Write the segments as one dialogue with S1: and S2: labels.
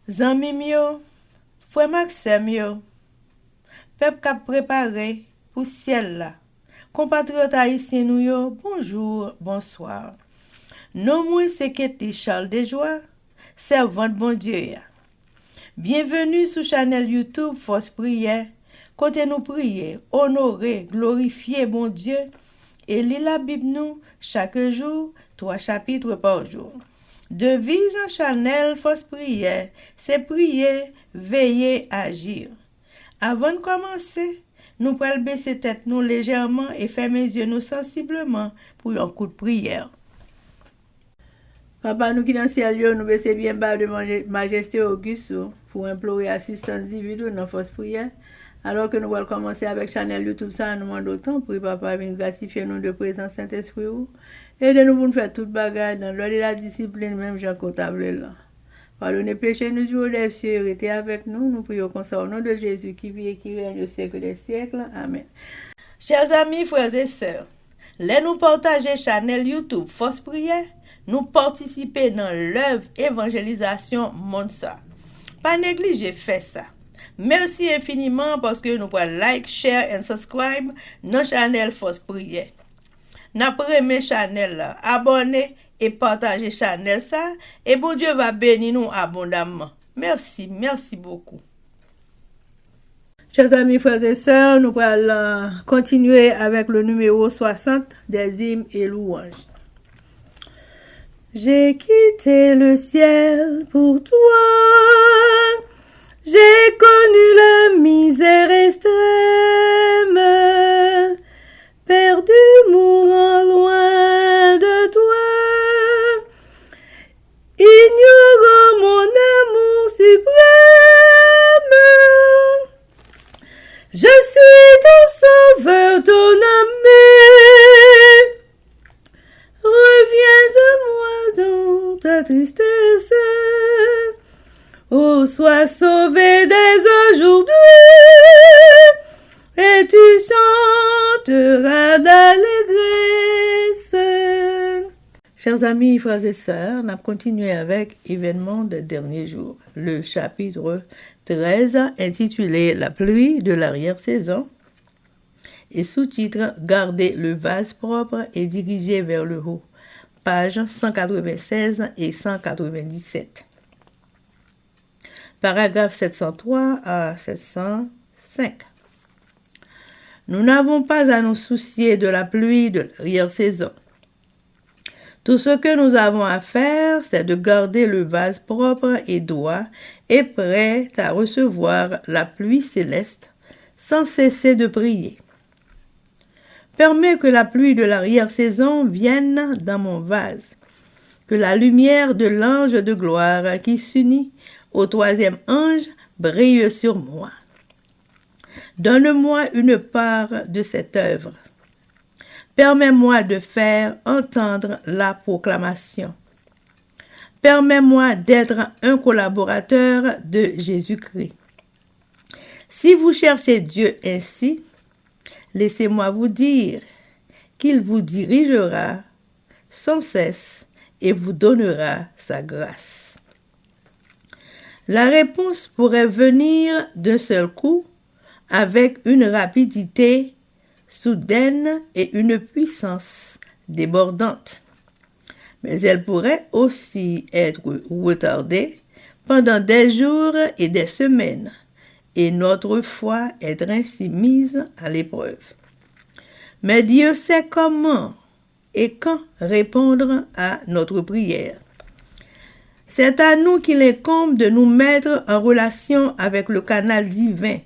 S1: Zanmim yo, frère Maxime yo, peuple k'ap préparé pour ciel là. Compatriotes haïtiens nous yo, bonjour, bonsoir. Non moi c'est Ketty Charles Desjoie, servante bon Dieu ya. Bienvenue sur channel YouTube Force Prière, côté nous prier, honorer, glorifier bon Dieu et lire la Bible nous chaque jour, 3 chapitres par jour. Devise en channel Force Prière, c'est prier, veiller, agir. Avant de commencer, nous pouvons baisser tête nous légèrement et fermer les yeux nous sensiblement pour un coup de prière. Papa, nous qui dans le ciel, nous baissons bien bas de Majesté Auguste pour implorer assistance divine dans Force Prière. Alors que nous allons commencer avec channel YouTube, ça nous demande autant pour Papa venir gratifier nous de présence Saint-Esprit. Aidez-nous pour nous faire toute bagarre dans l'ordre de la discipline, même Jean Cotable là. Pardonnez péché nous du haut des cieux, restez avec nous. Nous prions comme ça au nom de Jésus qui vit et qui règne au siècle des siècles. Amen. Chers amis, frères et sœurs, les nous partager channel YouTube Force Prière, nous participer dans l'œuvre évangélisation monde ça. Pas négliger faire ça. Merci infiniment parce que nous pouvons like, share et subscribe dans channel Force Prière. N'après mes channel là, abonnez et partagez channel ça et bon Dieu va bénir nous abondamment. Merci beaucoup. Chers amis, frères et sœurs, nous allons continuer avec le numéro 60 des hymnes et louanges. J'ai quitté le ciel pour toi, j'ai connu la misère extrême, perdu mourant loin de toi, ignorant mon amour suprême. Je suis ton sauveur, ton ami, reviens à moi dans ta tristesse. Oh, sois sauvé dès aujourd'hui, et tu chanteras d'allégresse. Chers amis, frères et sœurs, on a continué avec événements des derniers jours. Le chapitre 13 intitulé La pluie de l'arrière-saison et sous-titre Garder le vase propre et dirigé vers le haut. Pages 196 et 197. Paragraphe 703 à 705. Nous n'avons pas à nous soucier de la pluie de l'arrière-saison. Tout ce que nous avons à faire, c'est de garder le vase propre et droit et prêt à recevoir la pluie céleste sans cesser de prier. Permets que la pluie de l'arrière-saison vienne dans mon vase, que la lumière de l'ange de gloire qui s'unit au 3e ange brille sur moi. Donne-moi une part de cette œuvre. Permets-moi de faire entendre la proclamation. Permets-moi d'être un collaborateur de Jésus-Christ. Si vous cherchez Dieu ainsi, laissez-moi vous dire qu'il vous dirigera sans cesse et vous donnera sa grâce. La réponse pourrait venir d'un seul coup avec une rapidité soudaine et une puissance débordante. Mais elle pourrait aussi être retardée pendant des jours et des semaines, et notre foi être ainsi mise à l'épreuve. Mais Dieu sait comment et quand répondre à notre prière. C'est à nous qu'il incombe de nous mettre en relation avec le canal divin.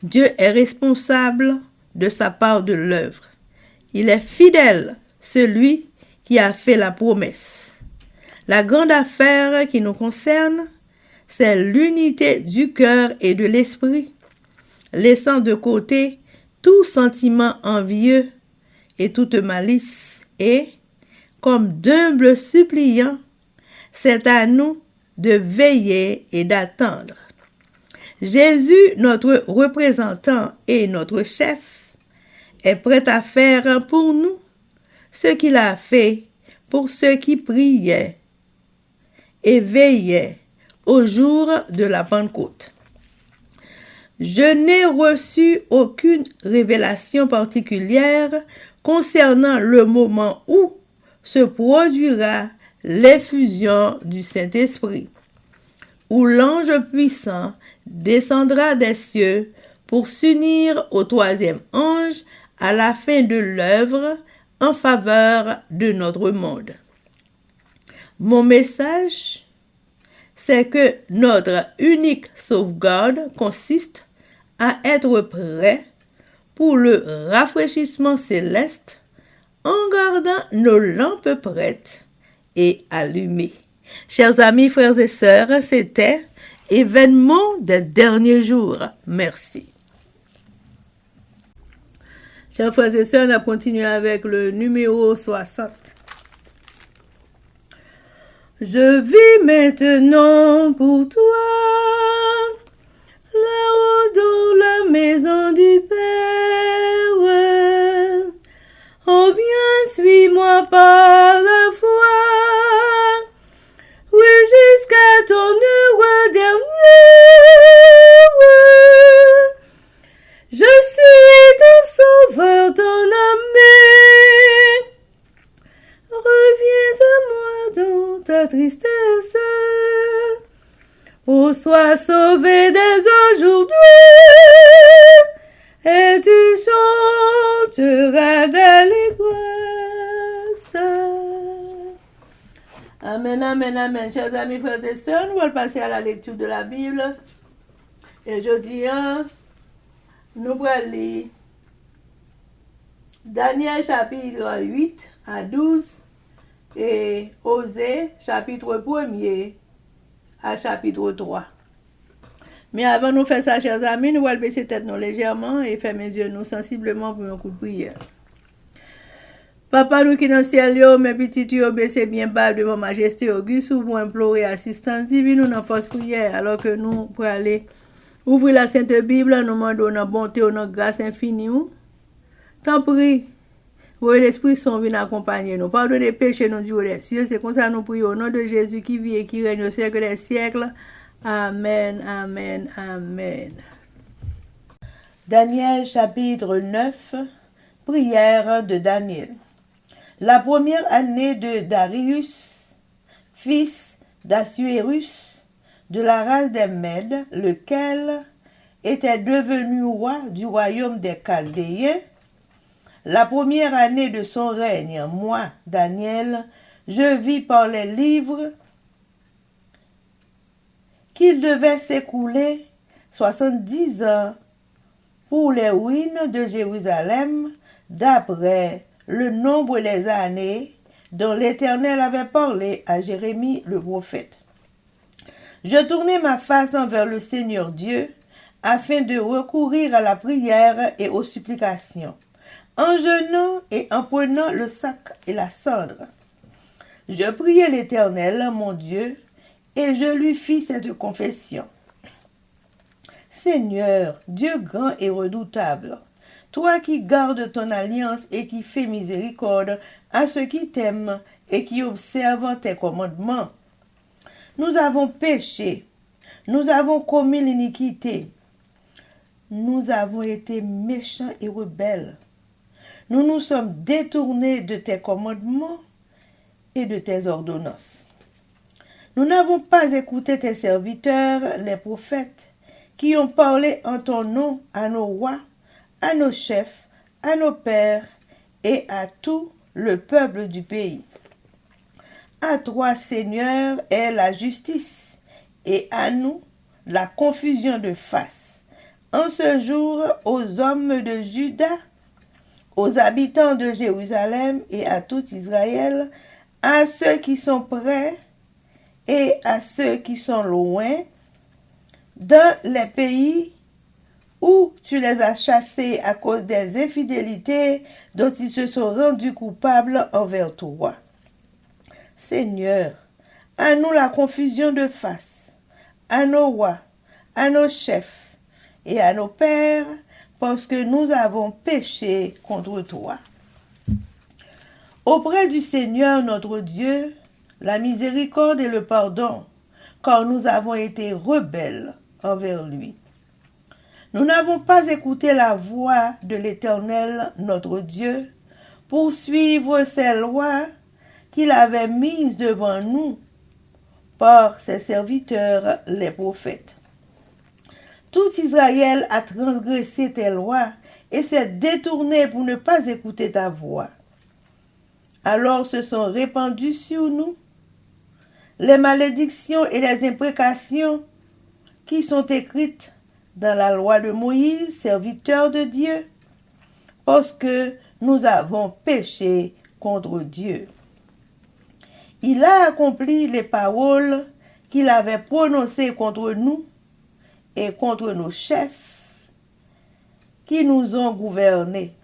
S1: Dieu est responsable de sa part de l'œuvre. Il est fidèle, celui qui a fait la promesse. La grande affaire qui nous concerne, c'est l'unité du cœur et de l'esprit, laissant de côté tout sentiment envieux et toute malice, et, comme d'humbles suppliants, c'est à nous de veiller et d'attendre. Jésus, notre représentant et notre chef, est prêt à faire pour nous ce qu'il a fait pour ceux qui priaient et veillaient au jour de la Pentecôte. Je n'ai reçu aucune révélation particulière concernant le moment où se produira l'effusion du Saint-Esprit, où l'ange puissant descendra des cieux pour s'unir au troisième ange à la fin de l'œuvre en faveur de notre monde. Mon message, c'est que notre unique sauvegarde consiste à être prêt pour le rafraîchissement céleste en gardant nos lampes prêtes et allumées. Chers amis, frères et sœurs, c'était Événement des derniers jours. Merci. Chers frères et sœurs, on a continué avec le numéro 60. Je vis maintenant pour toi, là-haut dans la maison du Père. Oh, viens, suis-moi par la foi, oui, jusqu'à ton heure dernière. Je suis ton sauveur, ton ami. Reviens à moi dans ta tristesse. Oh, sois sauvé dès aujourd'hui, et tu chanteras d'allégresse. Amen, amen, amen. Chers amis, frères et sœurs, nous allons passer à la lecture de la Bible. Et aujourd'hui, nous allons lire Daniel chapitre 8 à 12 et Osée chapitre 1er à chapitre 3. Mais avant de faire ça, chers amis, nous allons baisser tête nous légèrement et fermer les yeux nous sensiblement pour un coup de prière. Papa, nous qui dans le ciel, mes petits yeux baissés bien bas devant majesté auguste pour implorer assistance divine, nous dans force prière, alors que nous pour aller ouvrir la Sainte Bible, nous demandons notre bonté, notre grâce infinie. T'en prie, oui, l'Esprit Saint vient accompagner nous. Pardonnez les péchés, nous Dieu des cieux. C'est comme ça nous prions au nom de Jésus qui vit et qui règne au siècle des siècles. Amen, amen, amen. Daniel chapitre 9, prière de Daniel. La première année de Darius, fils d'Assuérus, de la race des Mèdes, lequel était devenu roi du royaume des Chaldéens, la première année de son règne, moi, Daniel, je vis par les livres qu'il devait s'écouler 70 ans pour les ruines de Jérusalem, d'après le nombre des années dont l'Éternel avait parlé à Jérémie le prophète. Je tournai ma face envers le Seigneur Dieu, afin de recourir à la prière et aux supplications, en jeûnant et en prenant le sac et la cendre. Je priai l'Éternel, mon Dieu, et je lui fis cette confession. Seigneur, Dieu grand et redoutable, toi qui gardes ton alliance et qui fais miséricorde à ceux qui t'aiment et qui observent tes commandements. Nous avons péché, nous avons commis l'iniquité, nous avons été méchants et rebelles. Nous nous sommes détournés de tes commandements et de tes ordonnances. Nous n'avons pas écouté tes serviteurs, les prophètes, qui ont parlé en ton nom à nos rois, à nos chefs, à nos pères et à tout le peuple du pays. À toi, Seigneur, est la justice, et à nous la confusion de face. En ce jour, aux hommes de Juda, aux habitants de Jérusalem et à tout Israël, à ceux qui sont près et à ceux qui sont loin, dans les pays où tu les as chassés à cause des infidélités dont ils se sont rendus coupables envers toi. Seigneur, à nous la confusion de face, à nos rois, à nos chefs et à nos pères, parce que nous avons péché contre toi. Auprès du Seigneur notre Dieu, la miséricorde et le pardon, car nous avons été rebelles envers lui. Nous n'avons pas écouté la voix de l'Éternel, notre Dieu, pour suivre ses lois qu'il avait mises devant nous par ses serviteurs, les prophètes. Tout Israël a transgressé tes lois et s'est détourné pour ne pas écouter ta voix. Alors se sont répandues sur nous les malédictions et les imprécations qui sont écrites dans la loi de Moïse, serviteur de Dieu, parce que nous avons péché contre Dieu. Il a accompli les paroles qu'il avait prononcées contre nous et contre nos chefs qui nous ont gouvernés.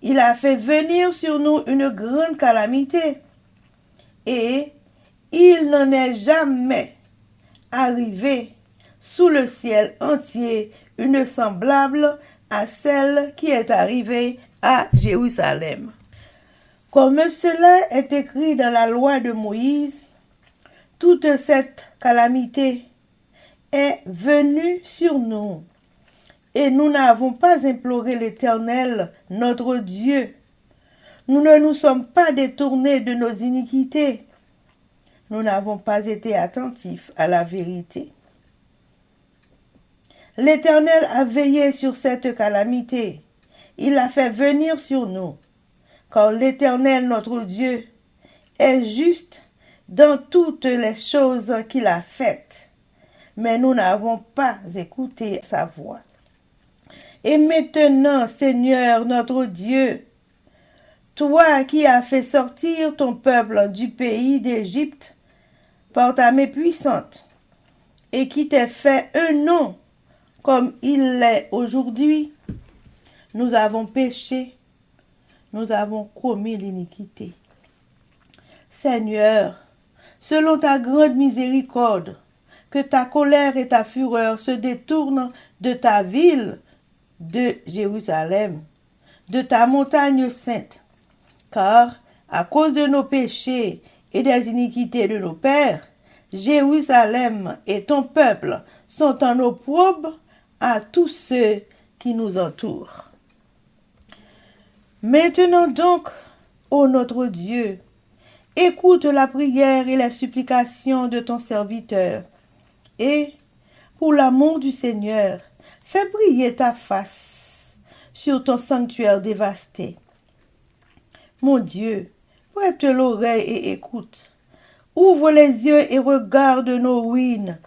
S1: Il a fait venir sur nous une grande calamité et il n'en est jamais arrivé sous le ciel entier une semblable à celle qui est arrivée à Jérusalem. Comme cela est écrit dans la loi de Moïse, toute cette calamité est venue sur nous, et nous n'avons pas imploré l'Éternel, notre Dieu. Nous ne nous sommes pas détournés de nos iniquités. Nous n'avons pas été attentifs à la vérité. L'Éternel a veillé sur cette calamité. Il l'a fait venir sur nous, car l'Éternel, notre Dieu, est juste dans toutes les choses qu'il a faites. Mais nous n'avons pas écouté sa voix. Et maintenant, Seigneur, notre Dieu, toi qui as fait sortir ton peuple du pays d'Égypte par ta main puissante, et qui t'as fait un nom comme il l'est aujourd'hui, nous avons péché, nous avons commis l'iniquité. Seigneur, selon ta grande miséricorde, que ta colère et ta fureur se détournent de ta ville de Jérusalem, de ta montagne sainte, car à cause de nos péchés et des iniquités de nos pères, Jérusalem et ton peuple sont en opprobre à tous ceux qui nous entourent. Maintenant donc, ô notre Dieu, écoute la prière et les supplications de ton serviteur, et, pour l'amour du Seigneur, fais briller ta face sur ton sanctuaire dévasté. Mon Dieu, prête l'oreille et écoute. Ouvre les yeux et regarde nos ruines.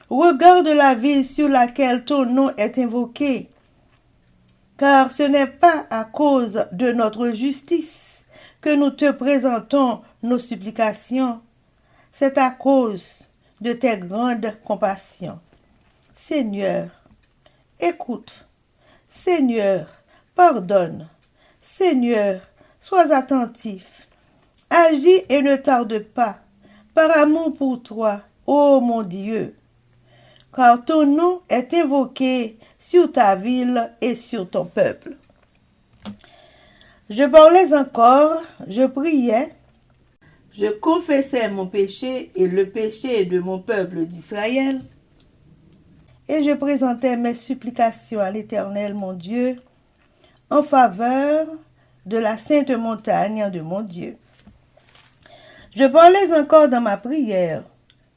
S1: Regarde la ville sur laquelle ton nom est invoqué. Car ce n'est pas à cause de notre justice que nous te présentons nos supplications, c'est à cause de tes grandes compassions. Seigneur, écoute. Seigneur, pardonne. Seigneur, sois attentif. Agis et ne tarde pas, par amour pour toi, ô mon Dieu. Car ton nom est invoqué sur ta ville et sur ton peuple. Je parlais encore, je priais, je confessais mon péché et le péché de mon peuple d'Israël, et je présentais mes supplications à l'Éternel mon Dieu en faveur de la sainte montagne de mon Dieu. Je parlais encore dans ma prière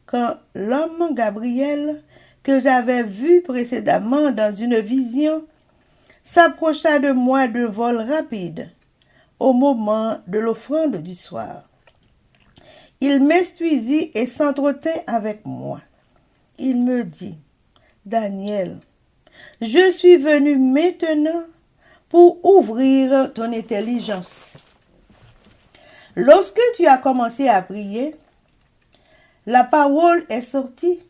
S1: quand l'homme Gabriel, que j'avais vu précédemment dans une vision, s'approcha de moi d'un vol rapide au moment de l'offrande du soir. Il m'instruisit et s'entretint avec moi. Il me dit, « Daniel, je suis venu maintenant pour ouvrir ton intelligence. Lorsque tu as commencé à prier, la parole est sortie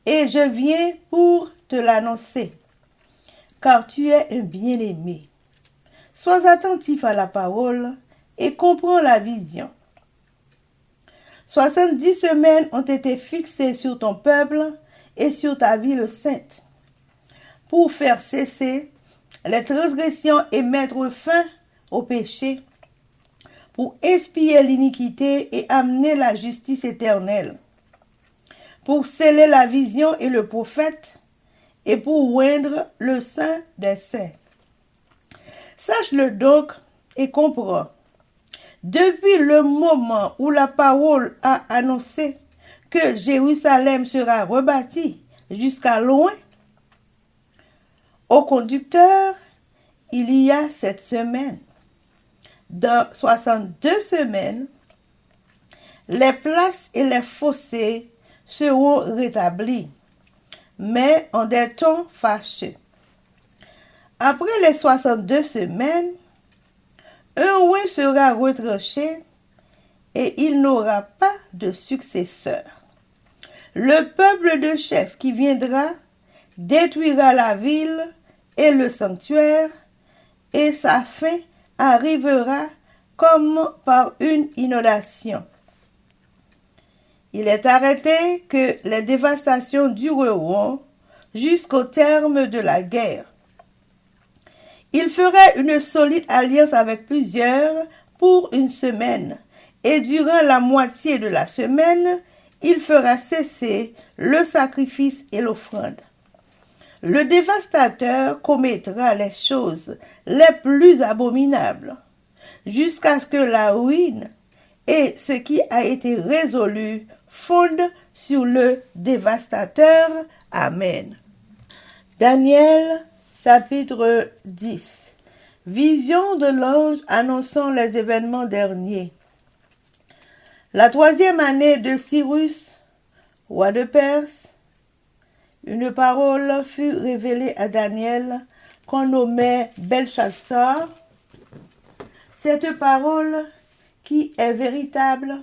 S1: et je viens pour te l'annoncer, car tu es un bien-aimé. Sois attentif à la parole et comprends la vision. 70 semaines ont été fixées sur ton peuple et sur ta ville sainte, pour faire cesser les transgressions et mettre fin au péché, pour expier l'iniquité et amener la justice éternelle, pour sceller la vision et le prophète, et pour oindre le saint des saints. Sache-le donc et comprends. Depuis le moment où la parole a annoncé que Jérusalem sera rebâtie jusqu'à loin, au conducteur, il y a 7 semaines. Dans 62 semaines, les places et les fossés seront rétablis, mais en des temps fâcheux. Après les 62 semaines, un roi sera retranché et il n'aura pas de successeur. Le peuple de chef qui viendra détruira la ville et le sanctuaire, et sa fin arrivera comme par une inondation. Il est arrêté que les dévastations dureront jusqu'au terme de la guerre. Il fera une solide alliance avec plusieurs pour une semaine, et durant la moitié de la semaine, il fera cesser le sacrifice et l'offrande. Le dévastateur commettra les choses les plus abominables, jusqu'à ce que la ruine et ce qui a été résolu fondent sur le dévastateur. Amen. Daniel, chapitre 10. Vision de l'ange annonçant les événements derniers. La 3e année de Cyrus, roi de Perse, une parole fut révélée à Daniel qu'on nommait Belchassar. Cette parole, qui est véritable,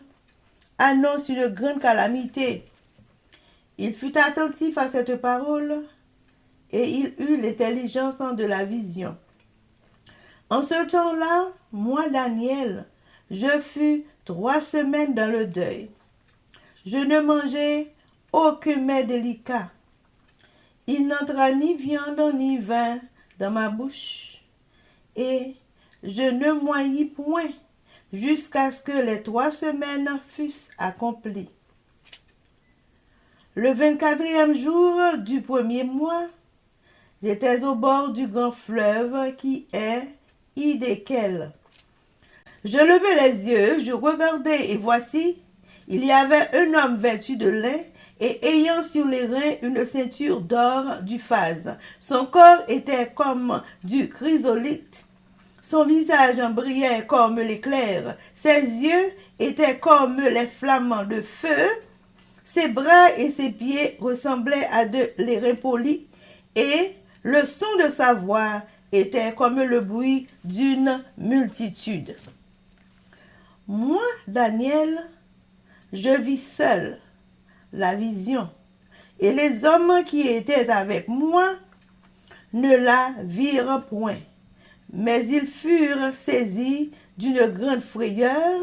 S1: annonce une grande calamité. Il fut attentif à cette parole et il eut l'intelligence de la vision. En ce temps-là, moi, Daniel, je fus 3 semaines dans le deuil. Je ne mangeai aucun mets délicat. Il n'entra ni viande ni vin dans ma bouche, et je ne moillis point jusqu'à ce que les 3 semaines fussent accomplies. Le 24e jour du 1er mois, j'étais au bord du grand fleuve qui est Hidékel. Je levai les yeux, je regardai, et voici, il y avait un homme vêtu de lin et ayant sur les reins une ceinture d'or du phase. Son corps était comme du chrysolite. Son visage brillait comme l'éclair. Ses yeux étaient comme les flammes de feu. Ses bras et ses pieds ressemblaient à de l'airain poli, et le son de sa voix était comme le bruit d'une multitude. Moi, Daniel, je vis seul la vision, et les hommes qui étaient avec moi ne la virent point, mais ils furent saisis d'une grande frayeur,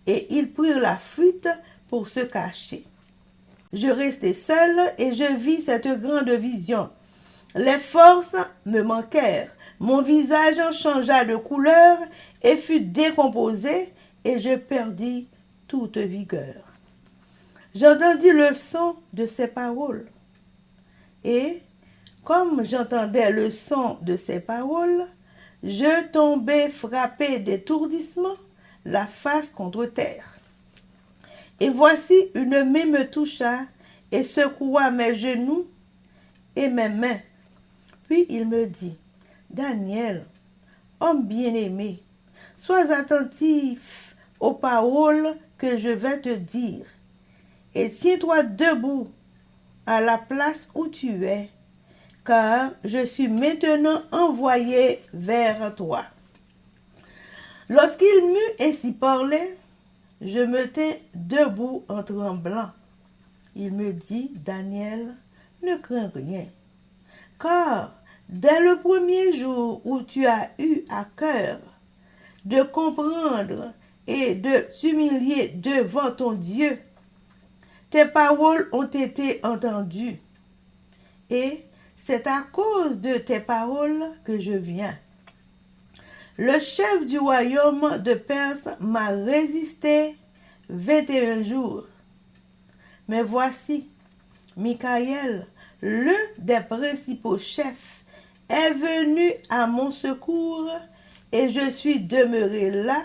S1: et ils prirent la fuite pour se cacher. Je restai seul et je vis cette grande vision. Les forces me manquèrent, mon visage changea de couleur et fut décomposé, et je perdis toute vigueur. J'entendis le son de ces paroles, et comme j'entendais le son de ces paroles, je tombai frappé d'étourdissement, la face contre terre. Et voici une main me toucha et secoua mes genoux et mes mains. Puis il me dit, Daniel, homme bien-aimé, sois attentif aux paroles que je vais te dire, et tiens-toi debout à la place où tu es, car je suis maintenant envoyé vers toi. Lorsqu'il m'eut ainsi parlé, je me tins debout en tremblant. Il me dit, Daniel, ne crains rien, car dès le premier jour où tu as eu à cœur de comprendre et de t'humilier devant ton Dieu, tes paroles ont été entendues, et c'est à cause de tes paroles que je viens. Le chef du royaume de Perse m'a résisté 21 jours. Mais voici, Michaël, l'un des principaux chefs, est venu à mon secours et je suis demeuré là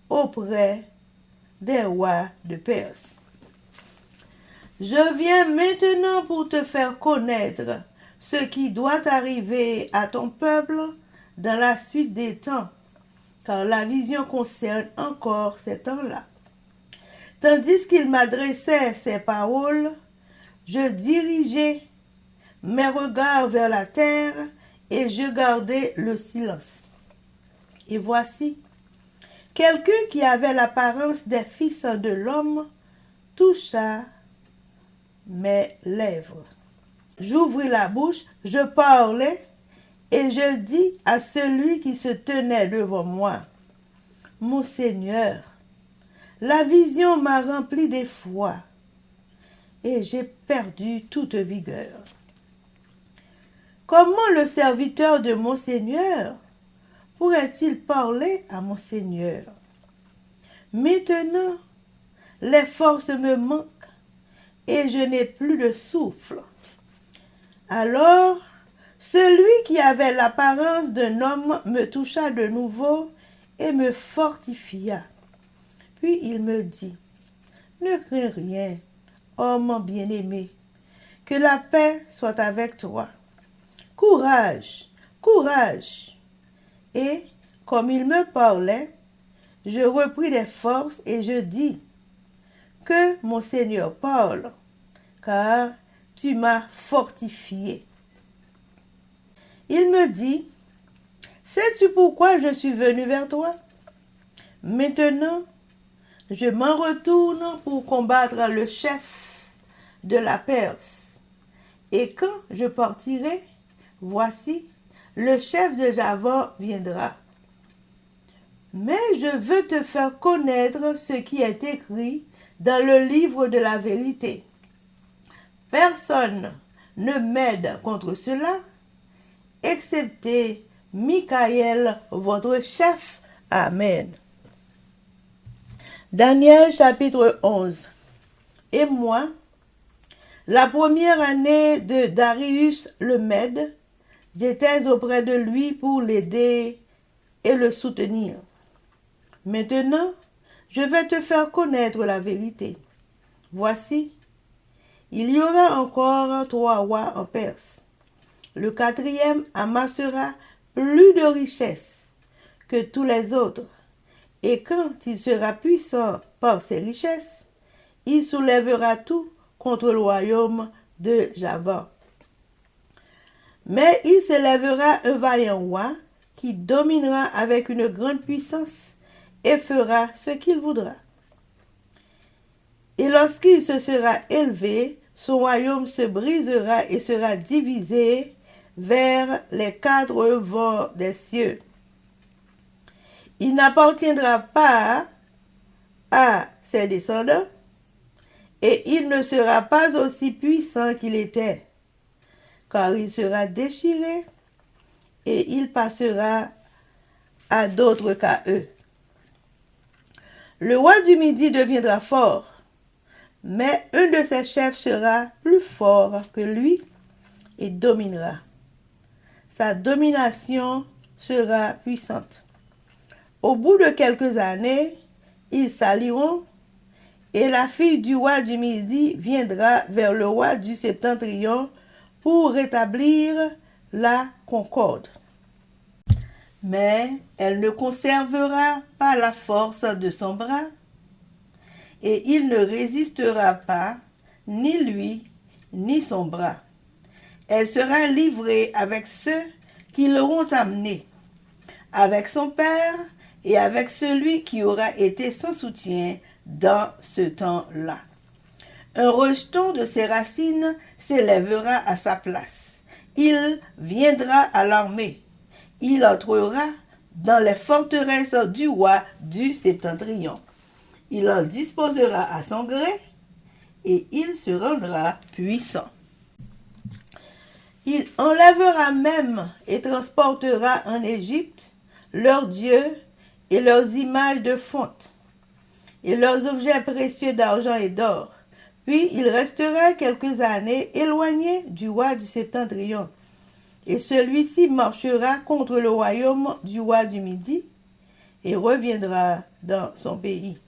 S1: auprès des rois de Perse. Je viens maintenant pour te faire connaître ce qui doit arriver à ton peuple dans la suite des temps, car la vision concerne encore ces temps-là. Tandis qu'il m'adressait ces paroles, je dirigeais mes regards vers la terre et je gardais le silence. Et voici, quelqu'un qui avait l'apparence des fils de l'homme toucha mes lèvres. J'ouvris la bouche, je parlais et je dis à celui qui se tenait devant moi, « Mon Seigneur, la vision m'a rempli d'effroi et j'ai perdu toute vigueur. Comment le serviteur de mon Seigneur pourrait-il parler à mon Seigneur? Maintenant, les forces me manquent et je n'ai plus de souffle. » Alors, celui qui avait l'apparence d'un homme me toucha de nouveau et me fortifia. Puis il me dit, « Ne crains rien, homme bien-aimé, que la paix soit avec toi. Courage, courage. » Et, comme il me parlait, je repris des forces et je dis, « Que mon Seigneur parle, car tu m'as fortifié. » Il me dit, « Sais-tu pourquoi je suis venu vers toi? Maintenant, je m'en retourne pour combattre le chef de la Perse. Et quand je partirai, voici, le chef de Javan viendra. Mais je veux te faire connaître ce qui est écrit dans le livre de la vérité. Personne ne m'aide contre cela, excepté Michaël, votre chef. Amen. Daniel chapitre 11. Et moi, la première année de Darius le Mède, j'étais auprès de lui pour l'aider et le soutenir. Maintenant, je vais te faire connaître la vérité. Voici, il y aura encore 3 rois en Perse. Le 4e amassera plus de richesses que tous les autres. Et quand il sera puissant par ses richesses, il soulèvera tout contre le royaume de Javan. Mais il s'élèvera un vaillant roi qui dominera avec une grande puissance et fera ce qu'il voudra. Et lorsqu'il se sera élevé, son royaume se brisera et sera divisé vers les 4 vents des cieux. Il n'appartiendra pas à ses descendants, et il ne sera pas aussi puissant qu'il était, car il sera déchiré, et il passera à d'autres qu'à eux. Le roi du Midi deviendra fort, mais un de ses chefs sera plus fort que lui et dominera. Sa domination sera puissante. Au bout de quelques années, ils s'allieront et la fille du roi du Midi viendra vers le roi du Septentrion pour rétablir la concorde. Mais elle ne conservera pas la force de son bras et il ne résistera pas, ni lui, ni son bras. Elle sera livrée avec ceux qui l'auront amenée, avec son père et avec celui qui aura été son soutien dans ce temps-là. Un rejeton de ses racines s'élèvera à sa place. Il viendra à l'armée. Il entrera dans les forteresses du roi du Septentrion. Il en disposera à son gré et il se rendra puissant. Il enlèvera même et transportera en Égypte leurs dieux et leurs images de fonte, et leurs objets précieux d'argent et d'or, Puis il restera quelques années éloigné du roi du Septentrion. Et celui-ci marchera contre le royaume du roi du Midi et reviendra dans son pays.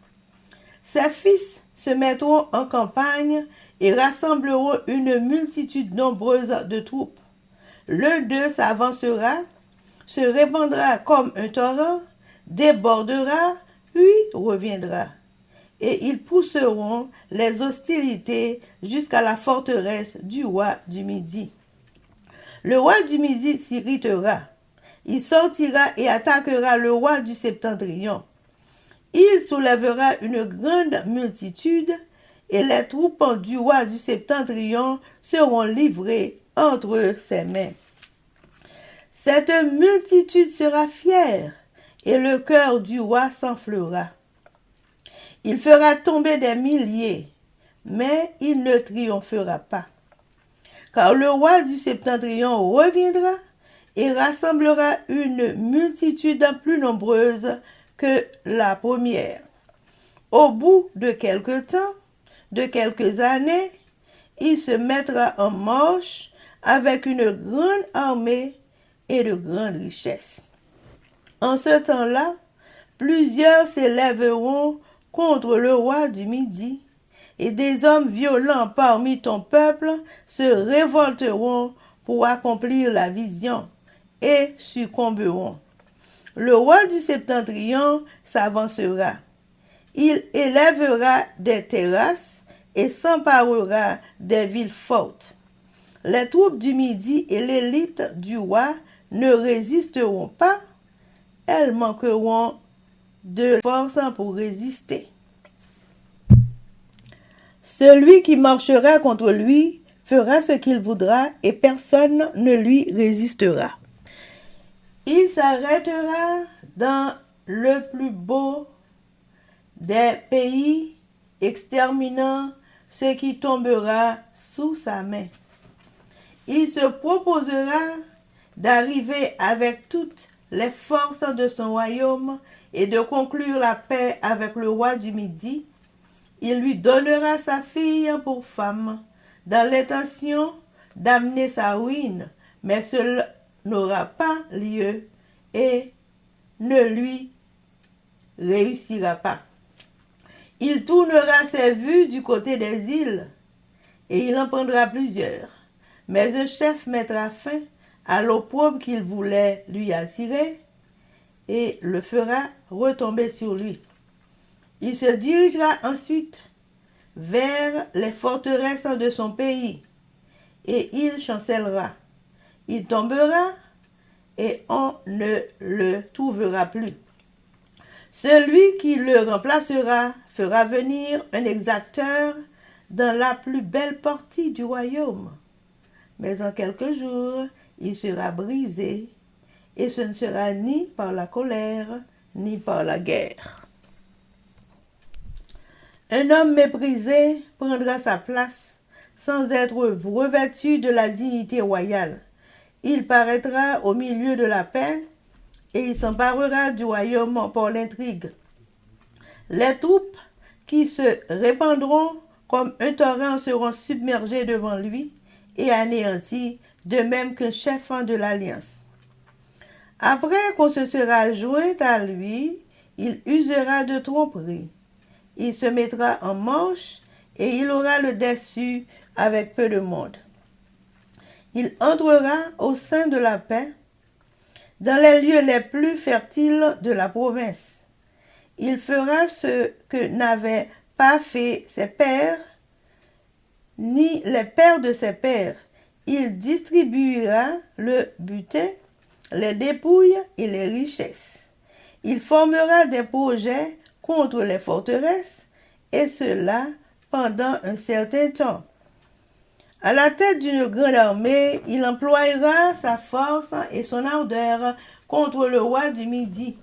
S1: Ses fils se mettront en campagne et rassembleront une multitude nombreuse de troupes. L'un d'eux s'avancera, se répandra comme un torrent, débordera, puis reviendra. Et ils pousseront les hostilités jusqu'à la forteresse du roi du Midi. Le roi du Midi s'irritera. Il sortira et attaquera le roi du Septentrion. Il soulèvera une grande multitude et les troupes du roi du Septentrion seront livrées entre ses mains. Cette multitude sera fière et le cœur du roi s'enflera. Il fera tomber des milliers, mais il ne triomphera pas. Car le roi du Septentrion reviendra et rassemblera une multitude plus nombreuse que la première. Au bout de quelque temps, de quelques années, il se mettra en marche avec une grande armée et de grandes richesses. En ce temps-là, plusieurs s'élèveront contre le roi du Midi, et des hommes violents parmi ton peuple se révolteront pour accomplir la vision et succomberont. Le roi du Septentrion s'avancera. Il élèvera des terrasses et s'emparera des villes fortes. Les troupes du Midi et l'élite du roi ne résisteront pas. Elles manqueront de force pour résister. Celui qui marchera contre lui fera ce qu'il voudra et personne ne lui résistera. Il s'arrêtera dans le plus beau des pays, exterminant ce qui tombera sous sa main. Il se proposera d'arriver avec toutes les forces de son royaume et de conclure la paix avec le roi du Midi. Il lui donnera sa fille pour femme, dans l'intention d'amener sa ruine, mais cela n'aura pas lieu et ne lui réussira pas. Il tournera ses vues du côté des îles, et il en prendra plusieurs. Mais un chef mettra fin à l'opprobre qu'il voulait lui attirer, et le fera retomber sur lui. Il se dirigera ensuite vers les forteresses de son pays, et il chancellera. Il tombera, et on ne le trouvera plus. Celui qui le remplacera fera venir un exacteur dans la plus belle partie du royaume. Mais en quelques jours, il sera brisé, et ce ne sera ni par la colère, ni par la guerre. Un homme méprisé prendra sa place sans être revêtu de la dignité royale. Il paraîtra au milieu de la paix et il s'emparera du royaume par l'intrigue. Les troupes qui se répandront comme un torrent seront submergées devant lui et anéanties, de même qu'un chef de l'alliance. Après qu'on se sera joint à lui, il usera de tromperie. Il se mettra en marche et il aura le dessus avec peu de monde. Il entrera au sein de la paix, dans les lieux les plus fertiles de la province. Il fera ce que n'avaient pas fait ses pères, ni les pères de ses pères. Il distribuera le butin, les dépouilles et les richesses. Il formera des projets contre les forteresses, et cela pendant un certain temps. À la tête d'une grande armée, il emploiera sa force et son ardeur contre le roi du Midi.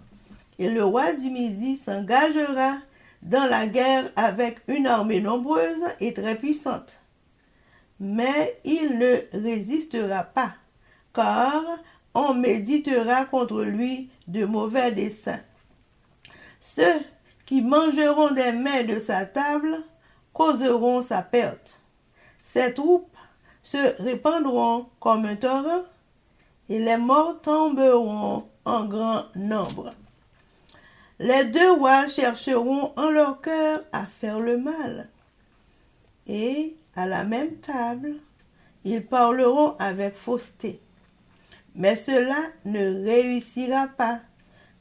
S1: Et le roi du Midi s'engagera dans la guerre avec une armée nombreuse et très puissante. Mais il ne résistera pas, car on méditera contre lui de mauvais desseins. Ceux qui mangeront des mets de sa table causeront sa perte. Ses troupes se répandront comme un torrent, et les morts tomberont en grand nombre. Les deux rois chercheront en leur cœur à faire le mal, et à la même table, ils parleront avec fausseté. Mais cela ne réussira pas,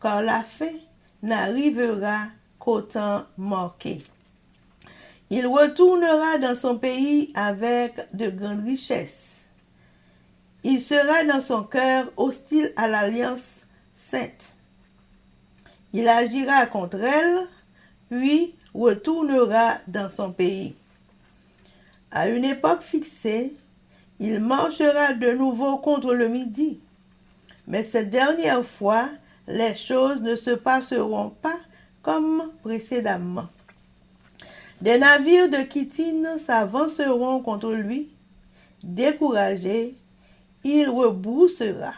S1: car la fin n'arrivera qu'au temps marqué. Il retournera dans son pays avec de grandes richesses. Il sera dans son cœur hostile à l'alliance sainte. Il agira contre elle, puis retournera dans son pays. À une époque fixée, il marchera de nouveau contre le Midi. Mais cette dernière fois, les choses ne se passeront pas comme précédemment. Des navires de Kittim s'avanceront contre lui. Découragé, il rebroussera.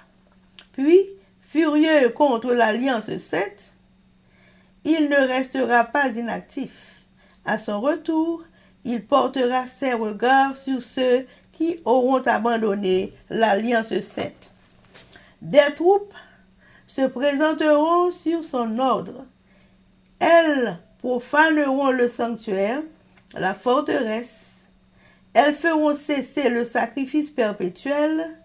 S1: Puis, furieux contre l'alliance sainte, il ne restera pas inactif. À son retour, il portera ses regards sur ceux qui auront abandonné l'alliance sainte. Des troupes se présenteront sur son ordre. Elles profaneront le sanctuaire, la forteresse. Elles feront cesser le sacrifice perpétuel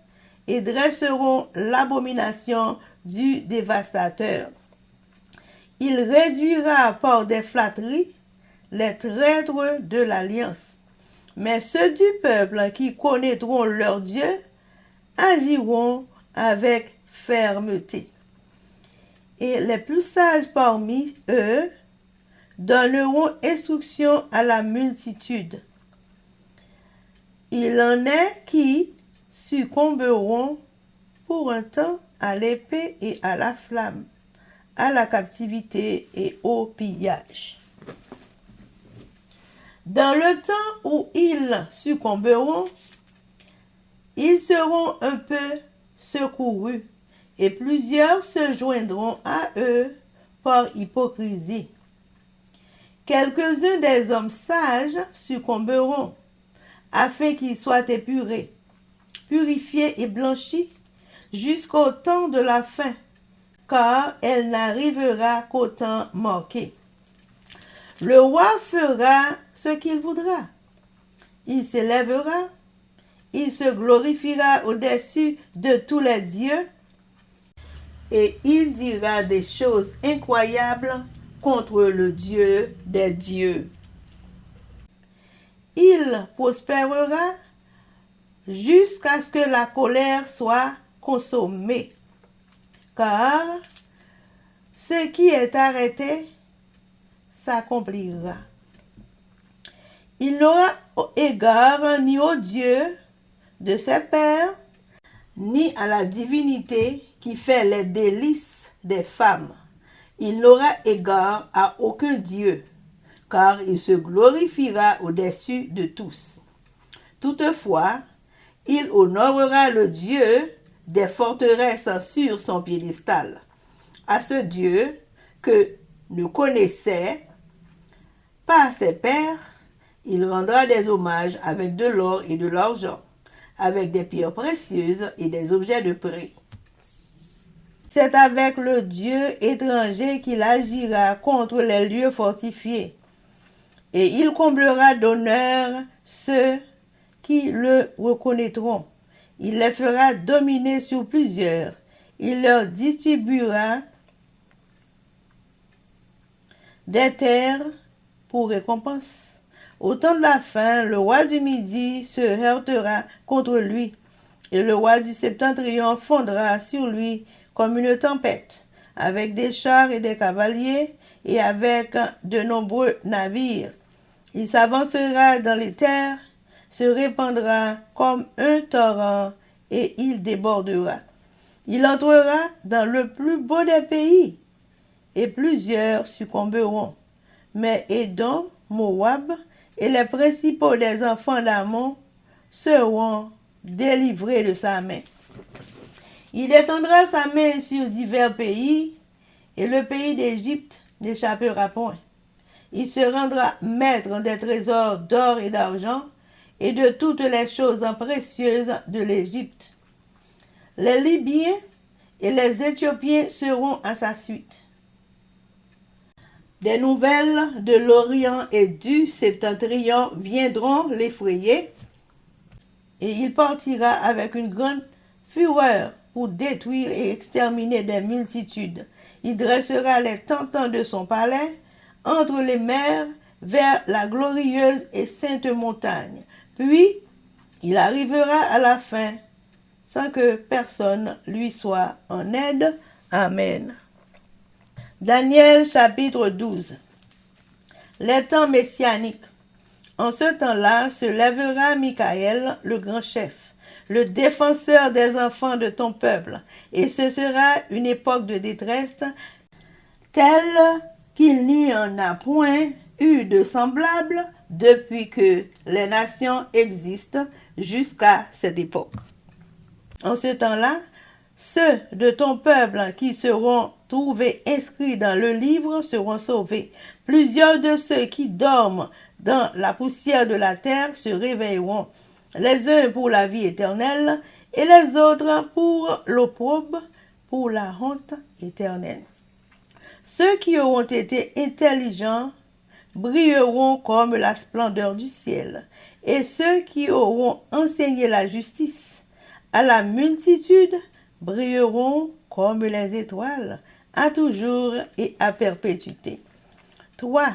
S1: et dresseront l'abomination du dévastateur. Il réduira par des flatteries les traîtres de l'alliance. Mais ceux du peuple qui connaîtront leur Dieu agiront avec fermeté. Et les plus sages parmi eux donneront instruction à la multitude. Il en est qui succomberont pour un temps à l'épée et à la flamme, à la captivité et au pillage. Dans le temps où ils succomberont, ils seront un peu secourus, et plusieurs se joindront à eux par hypocrisie. Quelques-uns des hommes sages succomberont, afin qu'ils soient épurés, purifiés et blanchis jusqu'au temps de la fin, car elle n'arrivera qu'au temps marqué. Le roi fera ce qu'il voudra. Il s'élèvera, il se glorifiera au-dessus de tous les dieux, et il dira des choses incroyables contre le Dieu des dieux. Il prospérera jusqu'à ce que la colère soit consommée, car ce qui est arrêté s'accomplira. Il n'aura égard ni au Dieu de ses pères, ni à la divinité qui fait les délices des femmes. Il n'aura égard à aucun Dieu, car il se glorifiera au-dessus de tous. Toutefois, il honorera le Dieu des forteresses sur son piédestal. À ce Dieu que ne connaissait pas ses pères, il rendra des hommages avec de l'or et de l'argent, avec des pierres précieuses et des objets de prix. C'est avec le Dieu étranger qu'il agira contre les lieux fortifiés, et il comblera d'honneur ceux qui le reconnaîtront. Il les fera dominer sur plusieurs. Il leur distribuera des terres pour récompense. Au temps de la fin, le roi du Midi se heurtera contre lui, et le roi du Septentrion fondra sur lui comme une tempête, avec des chars et des cavaliers, et avec de nombreux navires. Il s'avancera dans les terres, se répandra comme un torrent, et il débordera. Il entrera dans le plus beau des pays, et plusieurs succomberont. Mais Édom, Moab et les principaux des enfants d'Ammon seront délivrés de sa main. Il étendra sa main sur divers pays, et le pays d'Égypte n'échappera point. Il se rendra maître des trésors d'or et d'argent et de toutes les choses précieuses de l'Égypte. Les Libyens et les Éthiopiens seront à sa suite. Des nouvelles de l'Orient et du Septentrion viendront l'effrayer, et il partira avec une grande fureur pour détruire et exterminer des multitudes. Il dressera les tentants de son palais entre les mers vers la glorieuse et sainte montagne. Puis, il arrivera à la fin sans que personne lui soit en aide. Amen. Daniel chapitre 12. Les temps messianiques. En ce temps-là se lèvera Michaël, le grand chef, le défenseur des enfants de ton peuple, et ce sera une époque de détresse telle qu'il n'y en a point eu de semblable depuis que les nations existent jusqu'à cette époque. En ce temps-là, ceux de ton peuple qui seront trouvés inscrits dans le livre seront sauvés. Plusieurs de ceux qui dorment dans la poussière de la terre se réveilleront, les uns pour la vie éternelle et les autres pour l'opprobre, pour la honte éternelle. Ceux qui auront été intelligents brilleront comme la splendeur du ciel, et ceux qui auront enseigné la justice à la multitude brilleront comme les étoiles, à toujours et à perpétuité. Toi,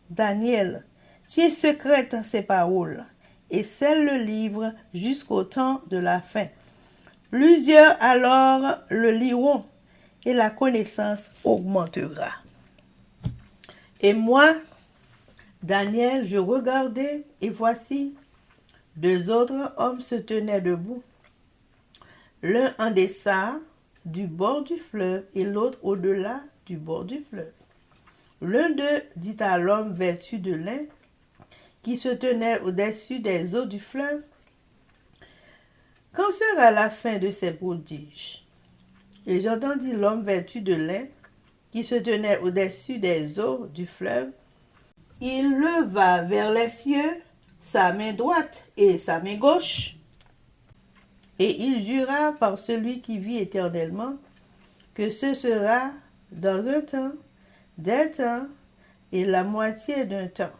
S1: Daniel, tiens secrètes ces paroles, et scelle le livre jusqu'au temps de la fin. Plusieurs alors le liront, et la connaissance augmentera. Et moi, Daniel, je regardais, et voici, deux autres hommes se tenaient debout, l'un en deçà du bord du fleuve et l'autre au-delà du bord du fleuve. L'un d'eux dit à l'homme vêtu de lin qui se tenait au-dessus des eaux du fleuve, « Quand sera la fin de ces prodiges ?» Et j'entendis l'homme vêtu de lin qui se tenait au-dessus des eaux du fleuve. Il leva vers les cieux sa main droite et sa main gauche, et il jura par celui qui vit éternellement que ce sera dans un temps, des temps et la moitié d'un temps,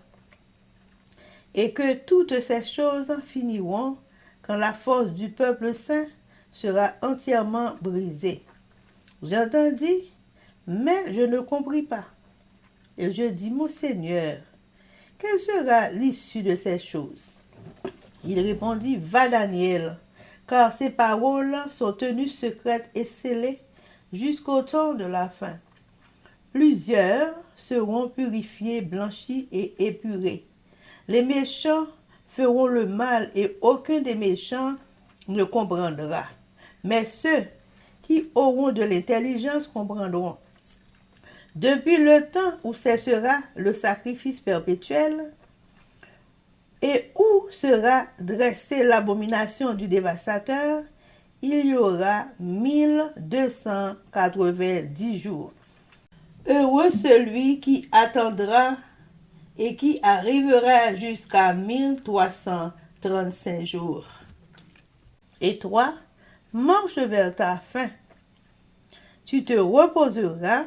S1: et que toutes ces choses finiront quand la force du peuple saint sera entièrement brisée. J'entendis, mais je ne compris pas. Et je dis, mon Seigneur, quelle sera l'issue de ces choses? Il répondit, va Daniel, car ces paroles sont tenues secrètes et scellées jusqu'au temps de la fin. Plusieurs seront purifiés, blanchis et épurés. Les méchants feront le mal et aucun des méchants ne comprendra. Mais ceux qui auront de l'intelligence comprendront. Depuis le temps où cessera le sacrifice perpétuel et où sera dressée l'abomination du dévastateur, il y aura 1290 jours. Heureux celui qui attendra et qui arrivera jusqu'à 1335 jours. Et toi, marche vers ta fin. Tu te reposeras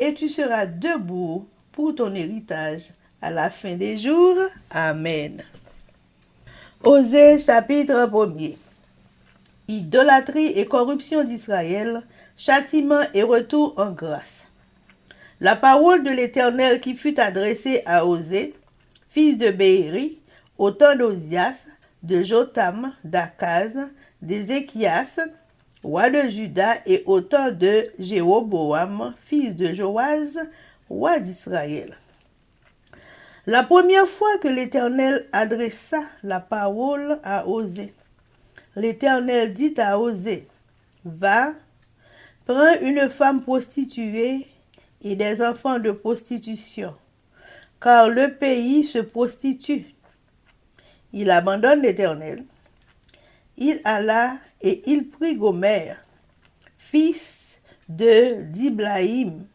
S1: et tu seras debout pour ton héritage à la fin des jours. Amen. Osée chapitre 1er. Idolâtrie et corruption d'Israël, châtiment et retour en grâce. La parole de l'Éternel qui fut adressée à Osée, fils de Béhéri, au temps d'Ozias, de Jotham, d'Akaz, d'Ézéchias, roi de Juda, et au temps de Jéroboam, fils de Joas, roi d'Israël. La première fois que l'Éternel adressa la parole à Osée, l'Éternel dit à Osée, « Va, prends une femme prostituée et des enfants de prostitution, car le pays se prostitue. » Il abandonne l'Éternel. Il alla et il prit Gomer, fils de Diblaïm,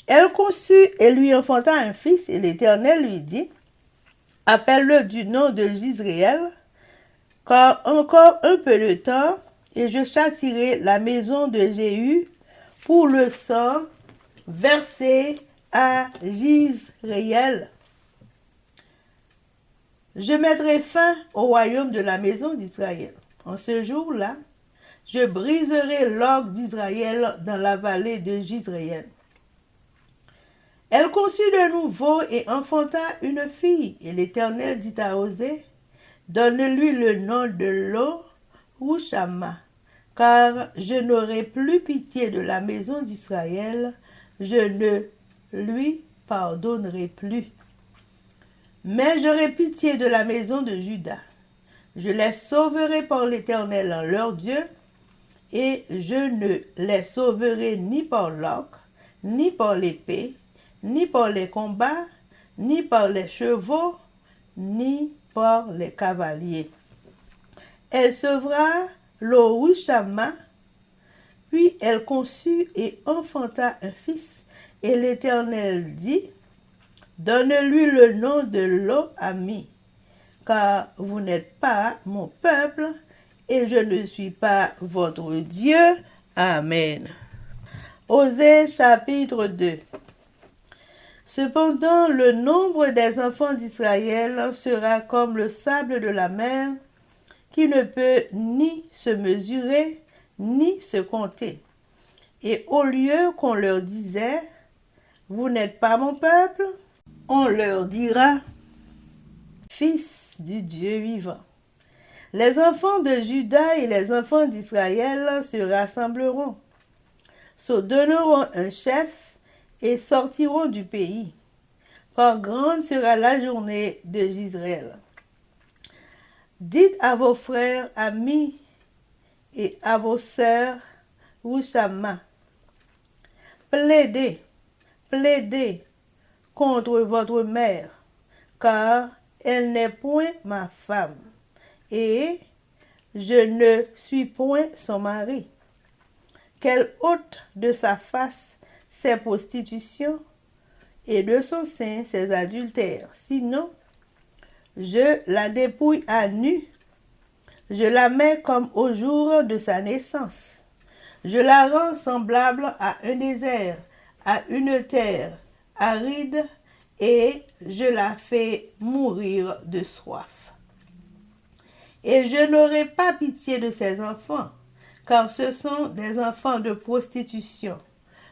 S1: Elle conçut et lui enfanta un fils, et l'Éternel lui dit, appelle-le du nom de Jisraël, car encore un peu de temps, et je châtierai la maison de Jéhu pour le sang versé à Jisraël. Je mettrai fin au royaume de la maison d'Israël. En ce jour-là, je briserai l'orgue d'Israël dans la vallée de Jisraël. Elle conçut de nouveau et enfanta une fille, et l'Éternel dit à Osée, donne-lui le nom de Lo-Rushama, car je n'aurai plus pitié de la maison d'Israël, je ne lui pardonnerai plus. Mais j'aurai pitié de la maison de Juda. Je les sauverai par l'Éternel en leur Dieu, et je ne les sauverai ni par l'arc, ni par l'épée, ni par les combats, ni par les chevaux, ni par les cavaliers. Elle sauvera Lo-Rushama, puis elle conçut et enfanta un fils, et l'Éternel dit, donne-lui le nom de Lo-Ami, car vous n'êtes pas mon peuple, et je ne suis pas votre Dieu. Amen. Osée chapitre 2. Cependant, le nombre des enfants d'Israël sera comme le sable de la mer, qui ne peut ni se mesurer, ni se compter. Et au lieu qu'on leur disait, vous n'êtes pas mon peuple, on leur dira, fils du Dieu vivant. Les enfants de Juda et les enfants d'Israël se rassembleront, se donneront un chef et sortiront du pays. Car grande sera la journée de Jisraël. Dites à vos frères, amis, et à vos sœurs, Rushama, plaidez contre votre mère, car elle n'est point ma femme, et je ne suis point son mari. Qu'elle ôte de sa face ses prostitutions, et de son sein ses adultères. Sinon, je la dépouille à nu, je la mets comme au jour de sa naissance. Je la rends semblable à un désert, à une terre aride, et je la fais mourir de soif. Et je n'aurai pas pitié de ses enfants, car ce sont des enfants de prostitution.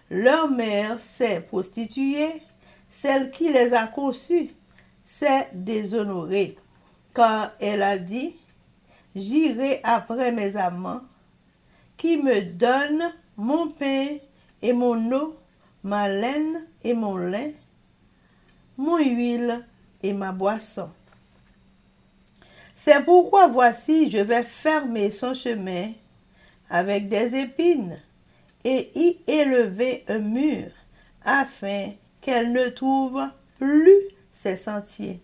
S1: Leur mère s'est prostituée, celle qui les a conçus s'est déshonorée, car elle a dit, j'irai après mes amants, qui me donnent mon pain et mon eau, ma laine et mon lin, mon huile et ma boisson. C'est pourquoi voici, je vais fermer son chemin avec des épines et y élever un mur, afin qu'elle ne trouve plus ses sentiers.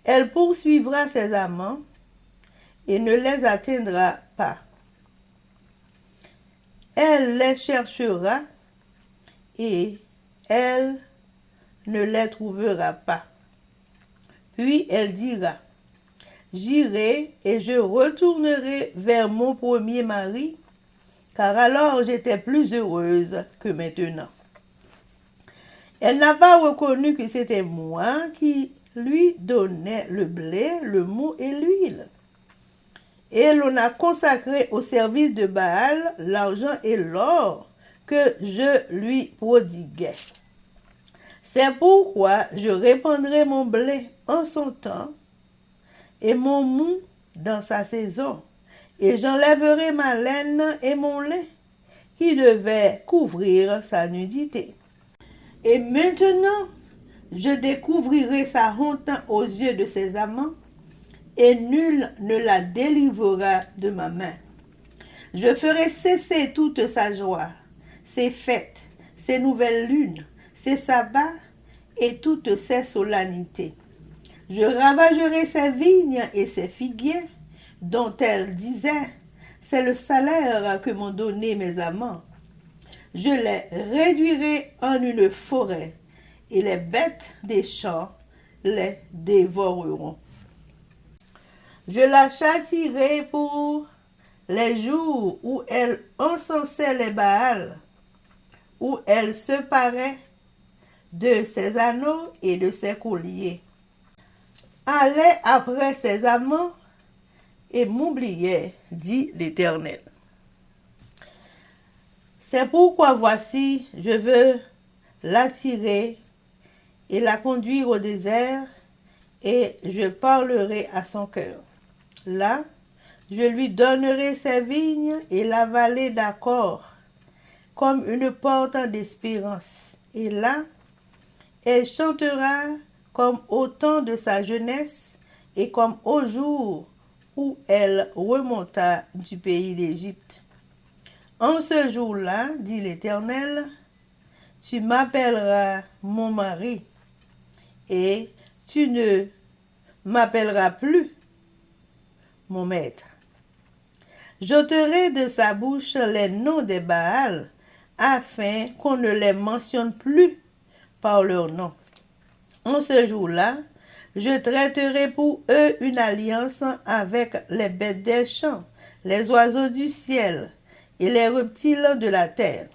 S1: Elle poursuivra ses amants et ne les atteindra pas. Elle les cherchera et elle ne les trouvera pas. Puis elle dira, j'irai et je retournerai vers mon premier mari, car alors j'étais plus heureuse que maintenant. Elle n'a pas reconnu que c'était moi qui lui donnais le blé, le mou et l'huile. Et l'on a consacré au service de Baal l'argent et l'or que je lui prodiguais. C'est pourquoi je répandrai mon blé en son temps et mon mou dans sa saison, et j'enlèverai ma laine et mon lin qui devaient couvrir sa nudité. Et maintenant, je découvrirai sa honte aux yeux de ses amants, et nul ne la délivrera de ma main. Je ferai cesser toute sa joie, ses fêtes, ses nouvelles lunes, ses sabbats et toutes ses solennités. Je ravagerai ses vignes et ses figuiers, dont elle disait, c'est le salaire que m'ont donné mes amants. Je les réduirai en une forêt, et les bêtes des champs les dévoreront. Je la châtierai pour les jours où elle encensait les Baals, où elle se parait de ses anneaux et de ses colliers, allait après ses amants et m'oubliait, dit l'Éternel. C'est pourquoi voici, je veux l'attirer et la conduire au désert, et je parlerai à son cœur. Là, je lui donnerai ses vignes et la vallée d'Accord, comme une porte d'espérance. Et là, elle chantera comme au temps de sa jeunesse et comme au jour où elle remonta du pays d'Égypte. En ce jour-là, dit l'Éternel, tu m'appelleras mon mari, et tu ne m'appelleras plus mon maître. J'ôterai de sa bouche les noms des Baals, afin qu'on ne les mentionne plus par leur nom. En ce jour-là, je traiterai pour eux une alliance avec les bêtes des champs, les oiseaux du ciel et les reptiles de la terre.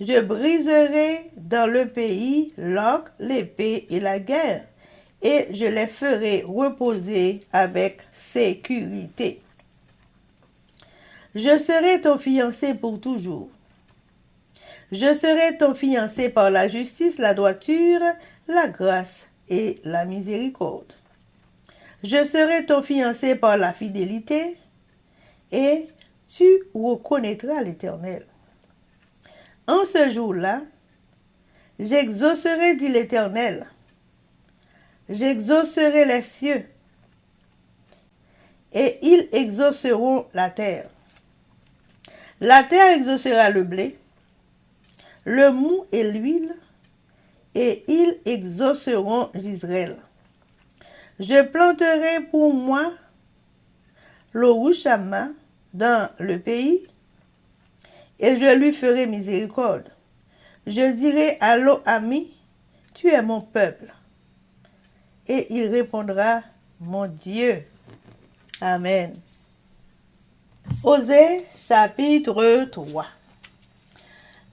S1: Je briserai dans le pays l'orgue, l'épée et la guerre, et je les ferai reposer avec sécurité. Je serai ton fiancé pour toujours. Je serai ton fiancé par la justice, la droiture, la grâce et la miséricorde. Je serai ton fiancé par la fidélité, et tu reconnaîtras l'Éternel. En ce jour-là, j'exaucerai, dit l'Éternel, j'exaucerai les cieux, et ils exauceront la terre. La terre exaucera le blé, le mou et l'huile, et ils exauceront Israël. Je planterai pour moi l'Orushama dans le pays, et je lui ferai miséricorde. Je dirai à Lo-Ami, tu es mon peuple, et il répondra, mon Dieu. Amen. Osée, chapitre 3.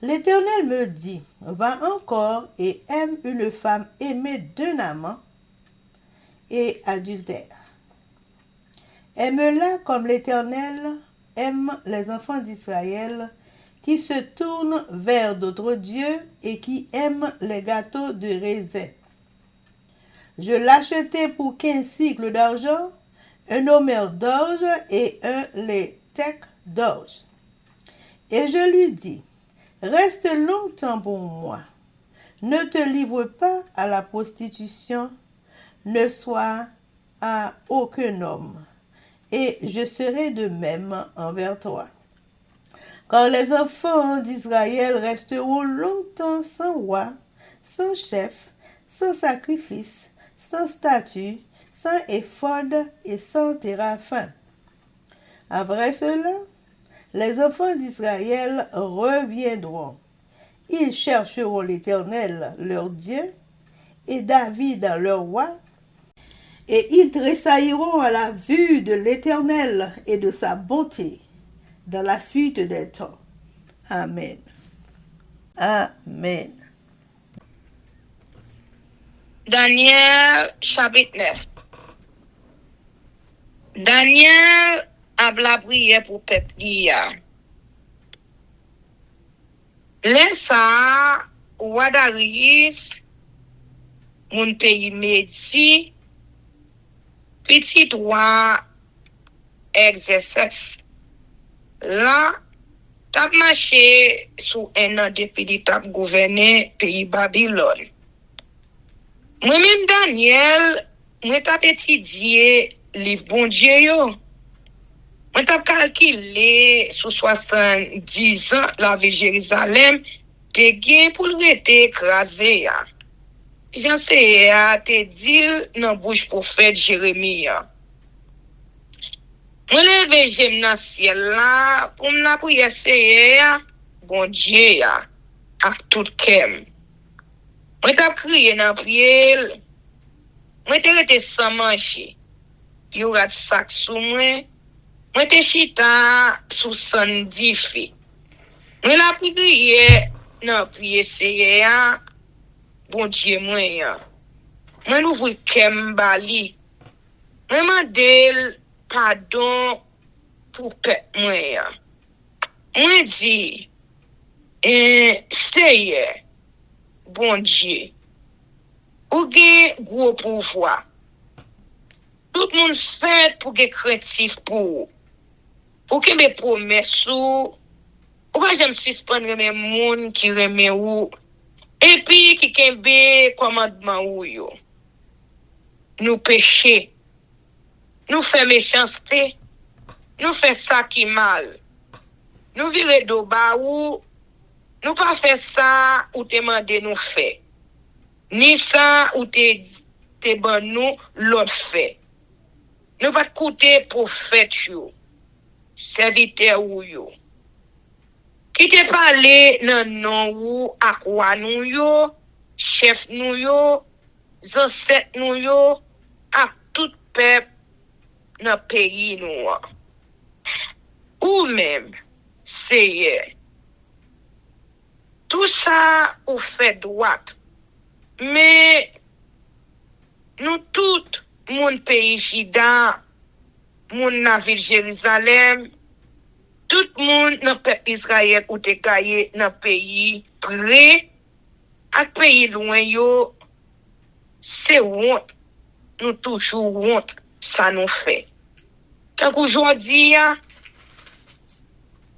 S1: L'Éternel me dit, va encore et aime une femme aimée d'un amant et adultère. Aime-la comme l'Éternel aime les enfants d'Israël qui se tournent vers d'autres dieux et qui aiment les gâteaux de raisin. Je l'achetai pour 15 cycles d'argent, un homère d'orge et un létec d'orge. Et je lui dis, reste longtemps pour moi, ne te livre pas à la prostitution, ne sois à aucun homme, et je serai de même envers toi. Car les enfants d'Israël resteront longtemps sans roi, sans chef, sans sacrifice, sans statue, sans éphod et sans téraphim. Après cela, les enfants d'Israël reviendront. Ils chercheront l'Éternel, leur Dieu, et David, leur roi, et ils tressailleront à la vue de l'Éternel et de sa bonté dans la suite des temps. Amen. Amen.
S2: Daniel, chapitre 9. Daniel a la prière pour peuple d'hier. Laissa, Wadaris, mon pays Médisi, petit roi exercice. Là, t'as marché sous un an depuis que t'as gouverné pays Babylone. Moi-même, Daniel, moi t'as étudié livre bon Dieu yo. Moi t'as calculé sous 70 ans la ville Jérusalem te gain pour le rete écrasé ya. J'en sais à te dire dans bouche prophète Jérémie. Moi levé j'aime dans ciel là pour me prier essayer bon Dieu ya. ak tout kem. Mwen tap kriye nan priye, mwen te rete sans manger. Yo rat sak sou mwen te chita sou san di fi. Mwen la priye nan priye seye ya, bon Dieu mwen ya. Mwen ouvri kem bali. Mwen mandel pardon pour pep mwen ya. Mwen di, seye, bon Dieu, ou gen gros pouvoir. Tout moun fait pour gen kreatif pour. Ou ke me promes ou pa jem suspendre men moun ki reme ou, epi ki kembe commandement ou yo. Nous péché, nous fait méchanceté, nous fait ça qui mal. Nous vire do ba ou, nous pas fait ça ou te mande nous fait. Ni ça ou te ban nous l'autre fait. Nous pas coûter prophète yo, serviteur ou yo. Qui te parle nan non ou akwa nou yo, chef nou yo, zanset nou yo, ak tout pep nan pays nou an. Ou même, seye. Tout ça ou fait droit. Mais nous tout mon pays Jida, mon na ville Jérusalem, tout moun nan peuple Israël ou te kaye nan pays près ak pays loin yo, c'est honte. Nous toujours honte ça nous fait. Tant qu'aujourd'hui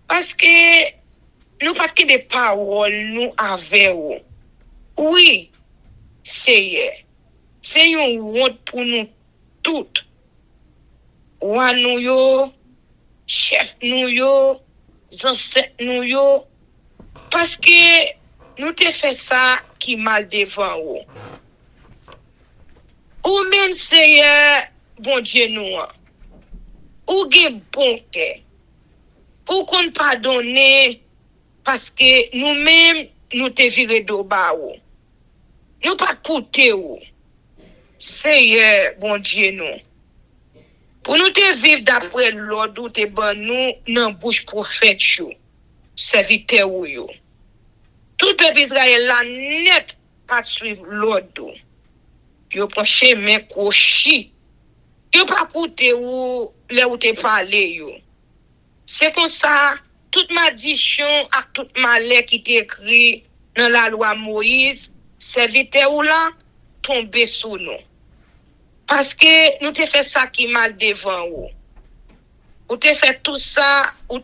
S2: parce que nous pas que des paroles nous avec ou. Oui, c'est une honte pour nous toutes. Wa nou yo, chef nou yo, zanset nou yo, parce que nous te fait ça qui mal devant ou. Ou même Seigneur, bon Dieu nous, ou gen bon cœur, ou qu'on pardonner parce que nous-mêmes nous te viré do ba ou. Nous pas coûter ou. Seigneur, bon Dieu nous. Pour nous te vivre d'après l'ordre ou te ban nous nan bouche prophète yo, serviteur ou yo. Tout peuple Israël la net pas suivre l'ordre. Yo prend chemin kochi. Yo pas coûter ou le ou te parler yo. C'est comme ça toute malédiction ak tout malheur qui t'est écrit dans la loi Moïse, serviteur ou là tomber sous nous. Parce que nous te fait ça qui mal devant ou. Ou te fait tout ça ou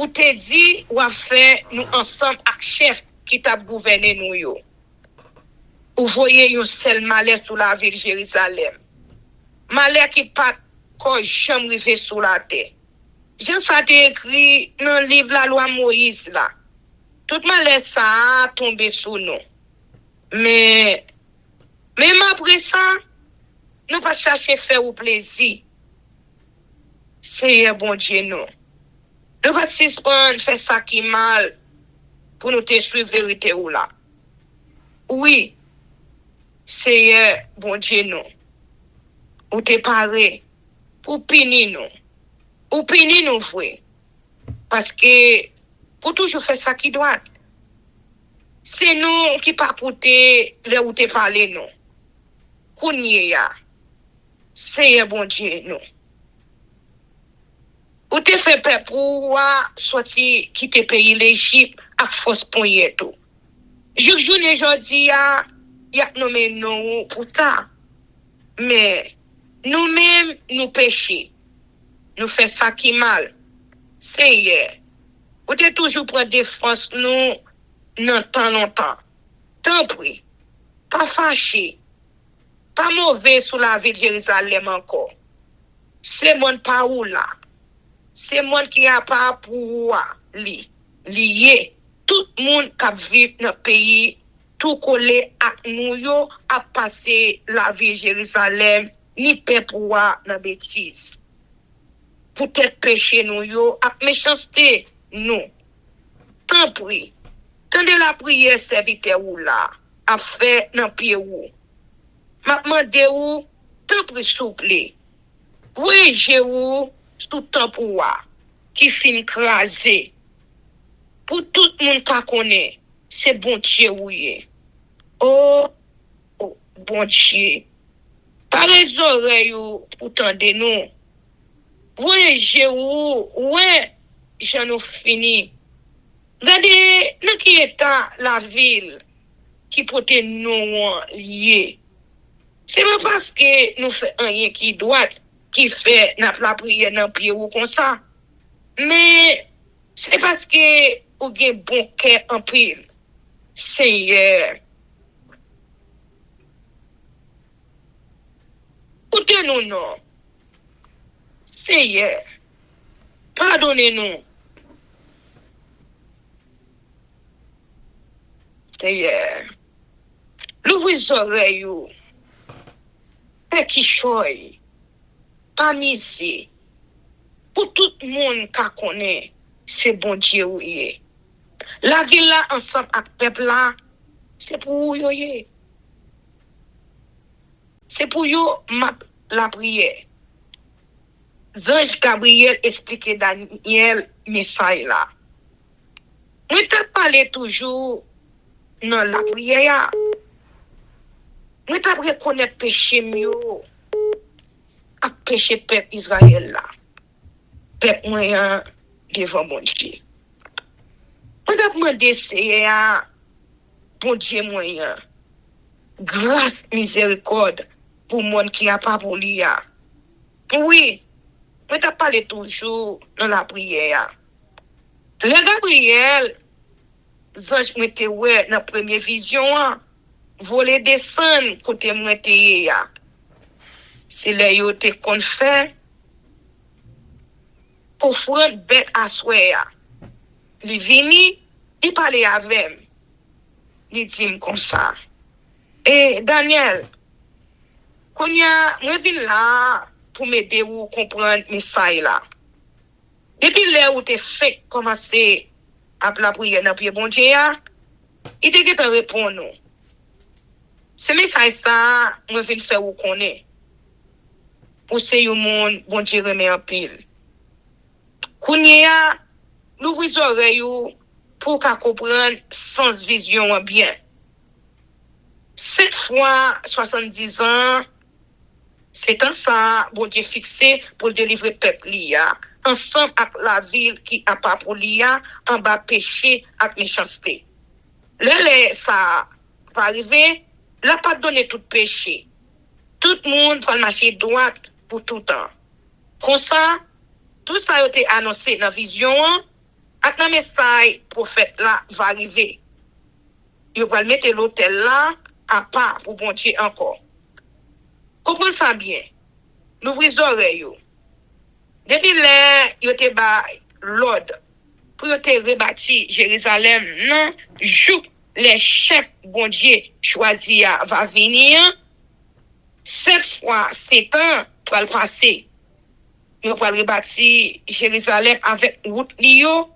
S2: te dit ou a fait nous ensemble avec chef qui t'a gouverné nous yo. Ou voyez un seul malheur sur la ville de Jérusalem. Malheur qui pas qu'on jamais rivé sur la terre. Jean ça t'est écrit dans le livre la loi Moïse là. Tout malheur ça a tombé sur nous. Mais même après ça, nous pas chercher faire au plaisir. C'est bon Dieu non. Nous pas suspendre faire ça qui mal pour nous te suivre vérité ou là. Oui. C'est bon Dieu non. Ou te parler pour punir nous. Ou punir nous vrai. Parce que pour toujours faire ça qui doit. C'est nous qui pas coûter le ou te parler non. Kounye ya. Seigneur bon Dieu non. Ou te fait peur pour sortir quitter pays l'Égypte avec force poignet tout. Journée jodi ya nommé non pour ça. Mais nous-mêmes nous péchons. Nous fait ça qui mal. Seigneur, ou te toujours prendre défense nous non tant longtemps. Tant pis. Pas fâché. Pas mauvais sur la ville de Jérusalem encore. C'est mon pas ou là. C'est mon qui a pas pour lié. Tout le monde qui vit dans le pays, tout collé avec nous, yo, a passé la vie de Jérusalem, ni paix pour dans bêtise. Peut-être péché nous, yo, à méchanceté, nous. Tant pis. Tendez la prière serviteur ou là, a fait dans pied ou. M'a demandé ou, tant pris souple. Oui, j'ai ou, tout temps pour wa, qui fin crasé. Pour tout le monde qui connaît, c'est bon Dieu ou yé. Oh, oh, bon Dieu. Par les oreilles ou, pour tendre nous. Oui, j'ai ou, ouais, j'en ai fini. Regardez, nous qui est la ville, qui peut nous lier. C'est pas parce que nous faisons rien qui doit, qui fait la prière dans le pied ou comme ça. Mais c'est parce que vous avez bon cœur en pile. Seigneur. Écoutez-nous, non. Seigneur. Pardonnez-nous. Seigneur. L'ouvrez les oreilles. Qui choye. Pas misé. Pour tout le monde qui connaît, c'est bon Dieu ou yé. La ville là, ensemble avec le peuple là, c'est pour vous yé. C'est pour vous la prière. Ange Gabriel expliquait Daniel message là. Nous te parlé toujours dans la prière. Nous te reconnaître péché mieux. À péché peuple Israël là. Peuple moyen devant bon Dieu. On a demandé Seigneur, bon Dieu moyen, grâce, miséricorde pour le monde qui n'a pas pour lui. Oui, on t'a parlé toujours dans la prière. Le Gabriel, ange m'était ouais dans la première vision, voler descendre côté m'était. C'est là où te qu'on fait offrande bête à soya. Li vini, il parlait avec moi. Il dit comme ça. Et Daniel, quand je viens là pour m'aider ou comprendre mes failles là. Depuis l'heure où tu fait commencer à la prière dans le pied bon Dieu, il te répondre nous. Ce message ça, je viens faire ou connaît. Pour c'est un monde bon Dieu remet en pile. Kounya, l'ouvrir les oreilles pour qu'à comprendre sans vision bien. 7 fois 70 ans, c'est comme ça, bon Dieu fixé pour délivrer le peuple liya, ensemble avec la ville qui a pas pour liya, en bas péché avec méchanceté. Ça va arriver, là pas donner tout péché. Tout le monde va marcher droit pour tout temps. Comme ça, tout ça a été annoncé dans la vision, avec le message prophète là va arriver. Il va mettre l'hôtel là à part pour bon Dieu encore. Comprenez ça bien. L'ouvrez les oreilles. Depuis là, il était bas l'ordre pour rebâtir Jérusalem. Non, jour les chefs bon Dieu choisis va venir. 7 fois 7 ans pour le passer. Il va rebâtir Jérusalem avec route lio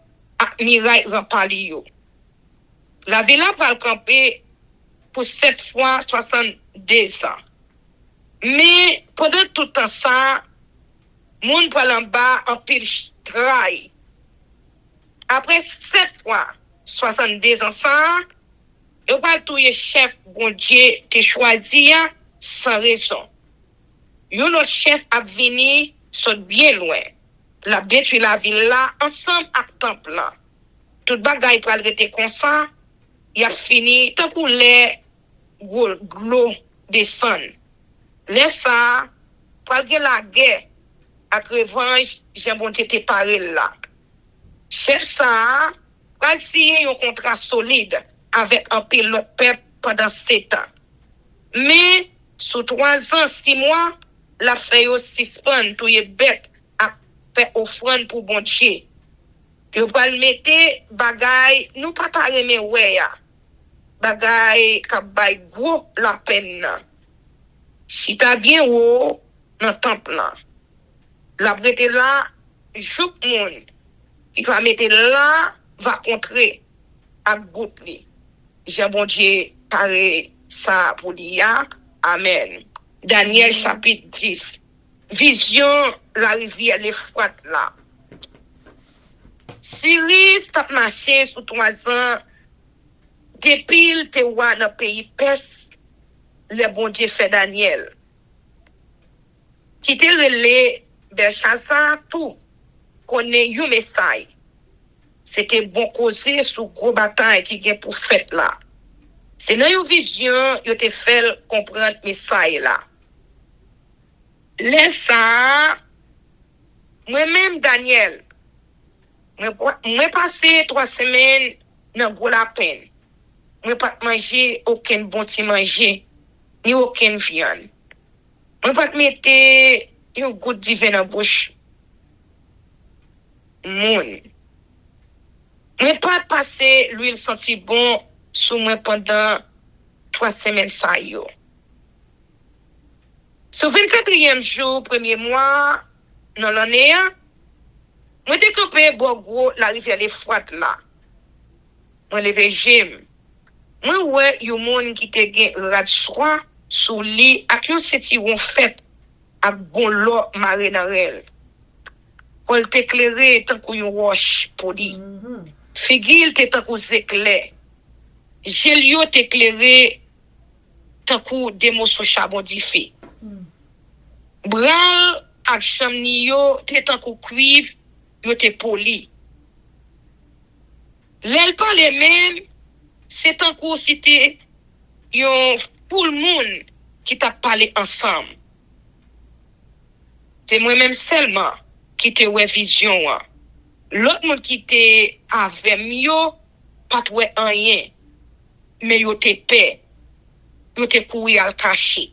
S2: et miraille rempart lio. La ville va le camper pour 7 fois 62 ans. Mais pendant tout temps ça, moun pa en bas en pile travail. Après 7 fois 62 ans ça, il va tout le chef bon Dieu te choisi sans raison. Yon autre chef a venu sont bien loin. La détruit la ville là ensemble avec temple là. Tout bagay pral rete comme ça, il a fini tant pour les gros descend. Laisse ça, pral gen la guerre avec revanche, j'ai bon te paré là. Chef ça, pral signer un contrat solide avec un pilote peuple pendant 7 ans. Mais sous 3 ans, 6 mois, la fait aussi suspend tout est bête à faire offrande pour bon Dieu. Yo pral mette bagay nous pas ta remen wè ya. Bagay ka bay gros la peine. Si ta bien haut dans temple là. La brete là jouk moun. Il va mettre là va contrer ak bout li. Jean bon Dieu paré ça pour l'IA. Amen. Daniel chapitre 10. Vision la rivière l'Euphrate là. Cyrus t'a marché sous 3 ans. Depuis te wa dans pays Perse, le bon Dieu fait Daniel. Qui te relé Belshazzar tout connaît yon message. C'était bon causer sous gros bataille qui gen pour fête là. C'est dans une vision yo te fait comprendre message là. Laisse ça moi-même Daniel. Moi passé 3 semaines dans gros la peine. Moi pas manger aucun bon petit manger ni aucune viande. Moi pas mettre une goutte de vin dans bouche. Moun. Moi pas passer l'huile senti bon sous moi pendant 3 semaines ça yo. Sur 24e jour, premier mois dans l'année, moi te campé Bogo la rivière l'Euphrate là. Moi levé j'aime. Moi ouais yon moun qui te gen rat soie sous lit ak yon setiron fait ak bon l'eau maré dans elle. Kol t'éclairé tant kou yon roche poli. Figil te tant kou éclair. Gelio t'éclairé tant kou des morceaux charbon di feu. Bral ak chamni yo te tant kou cuivre yo te poli. L'elle parle même c'est un coup c'était yon tout le monde qui t'a parlé ensemble. C'est moi-même seulement qui te ouais vision. L'autre monde qui te avec yo pas ouais rien. Mais yo te paix. Yo te courir al cacher.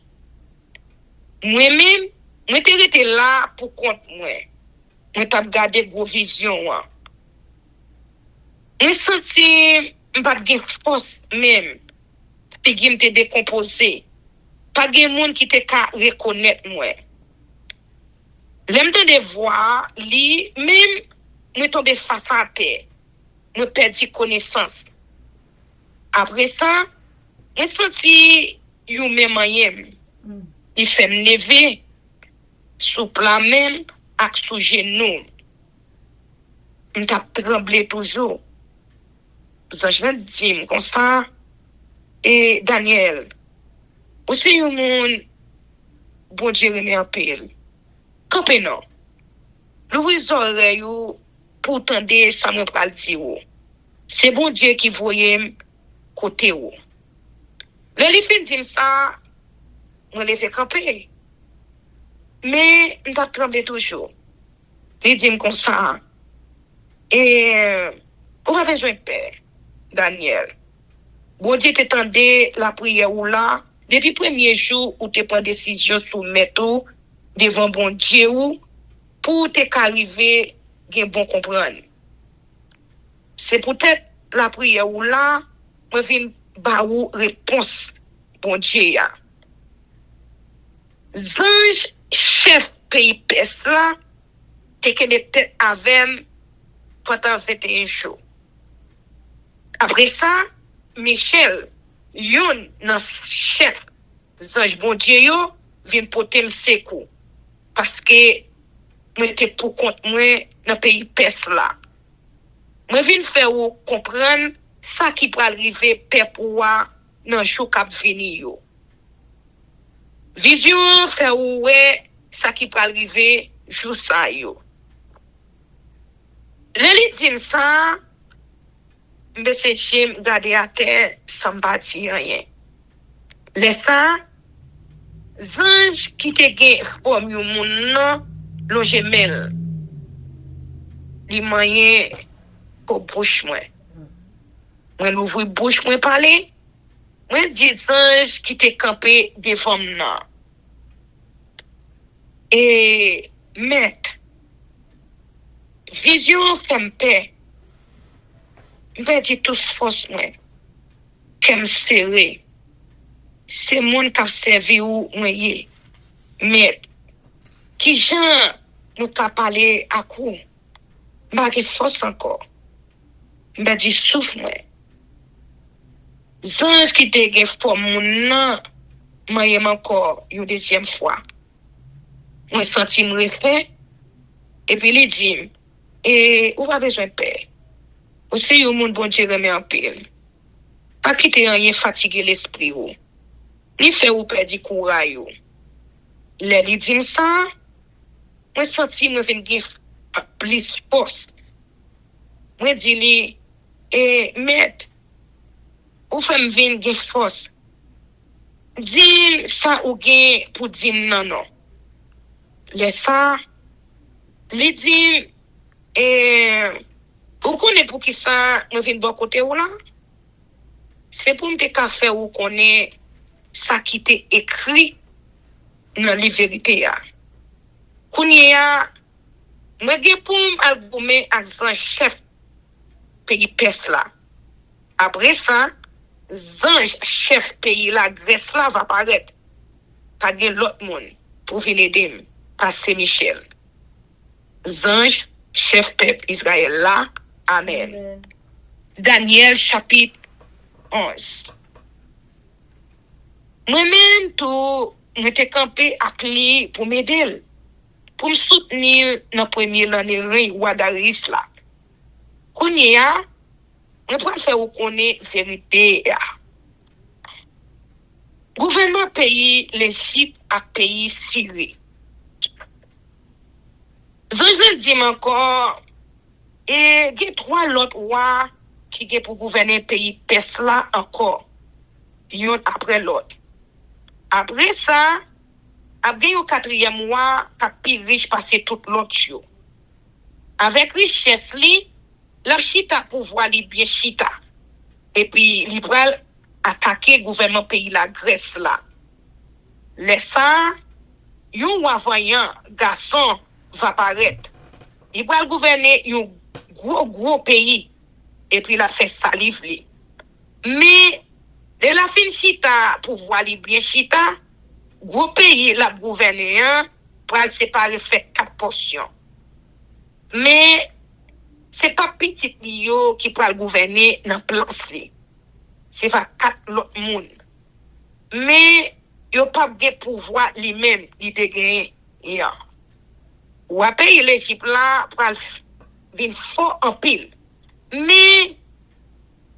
S2: Moi-même, moi te rete là pour compte moi. Moi t'a gardé gros vision. Moi senti pas de force même. Puis te décomposé. Pas de monde qui te ka reconnaître moi. L'aime de voir li même moi tomber face à terre. Moi perdu connaissance. Après ça, moi senti you même moyen. Il fait me lever sous plat même ak sous genou. M't'a tremblé toujours. Je dis comme ça et Daniel aussi un monde bon Dieu remet en pile campé non l'ouvrir oreilles pour tendre ça me pral dire c'est bon Dieu qui voyait côté ou les fin dit ça on les fait camper mais on doit trembler toujours il dit comme ça et on a besoin de paix Daniel. Bon Dieu t'étendait la prière ou là, depuis premier jour où tu prends décision soumettre devant bon Dieu ou pour t'arriver gen bon comprendre. C'est peut-être la prière ou là, moi vinn ba ou réponse bon Dieu ya. Zange chef pays Perse là, te kene tête avec pendant 21 jours. Après ça, Michel, yon nan chef zange bon Dieu yo, vient porter me secours. Parce que moi te pour compte moi dans pays Perse là. Moi vinn faire ou comprendre ça qui va arriver peuple wa dans jour k'ap vini yo. Vision faire ou ouais ça qui va arriver jour ça yo. Leli dit ça Monsieur Jim gade à terre sans bâtir rien. Laisse ça, zange qui te gen forme yon moun nan, lo gemel. Li moyen pour bouche moi. Moi l'ouvre bouche moi parler. Moi dit zange qui te campé devant nan. Et maître vision fait paix. Je dis tout force moi. Qu'elle serré. C'est mon qui a servi ou moyen. Mais qui gens nous ka parler à coup. Ba force encore. Je dis souffle moi. Zange qui te gen forme moun nan, mayem encore une deuxième fois. Moi senti me refait et puis il dit et ou pas besoin de paix. Ou c'est un monde bon Dieu remet en pile. Pas quitter rien fatiguer l'esprit ou. Ni fait ou perdre courage ou. Les dit ça, moi senti me vinn gen plus force. Moi dit li maître ou fait me vinn gen force. Dis ça ou gen pour dire non. Laisse ça, li dit ou connaît pour qui ça me vinn bon côté ou là? C'est pour me te faire ou connaît ça qui t'est écrit dans la vérité ya. Kounye ya, moi gen pour m'alboumer ak zan chef pays pes là. Après ça, zange chef pays la Grèce là va paraître. Pas gen l'autre monde pour venir aider pas Michel. Zange chef peuple Israël là. Amen.
S1: Amen.
S2: Daniel chapitre 11. Moi-même tout m'étais campé avec lui pour m'aider, pour me soutenir dans premier année roi Darius là. Kounye ya, on peut faire ou connaît vérité ya. Gouvernement pays l'Égypte à pays Syrie. Je dis encore et il y a 3 autres rois qui sont pour gouverner pays pes là encore. Yon après l'autre. Après ça, après un 4e roi qui est plus riche parce que tout l'autre yo. Avec richesse li, la chita pouvoir li bien chita. Et puis li pral attaquer gouvernement pays la Grèce là. Laisse ça, yon roi voyant garçon va paraître. Il pral gouverner un gros pays et puis la fait salive li. Mais de la fin chita pouvoir li bien chita, gros pays la gouverner pral séparer fait 4 portions. Mais c'est pas petit yo qui pral gouverner dans place li. C'est pas 4 l'autre monde. Mais yo pas de pouvoir lui-même li te gagner ya. Ou a pays l'Égypte là pral vin fort en pile. Mais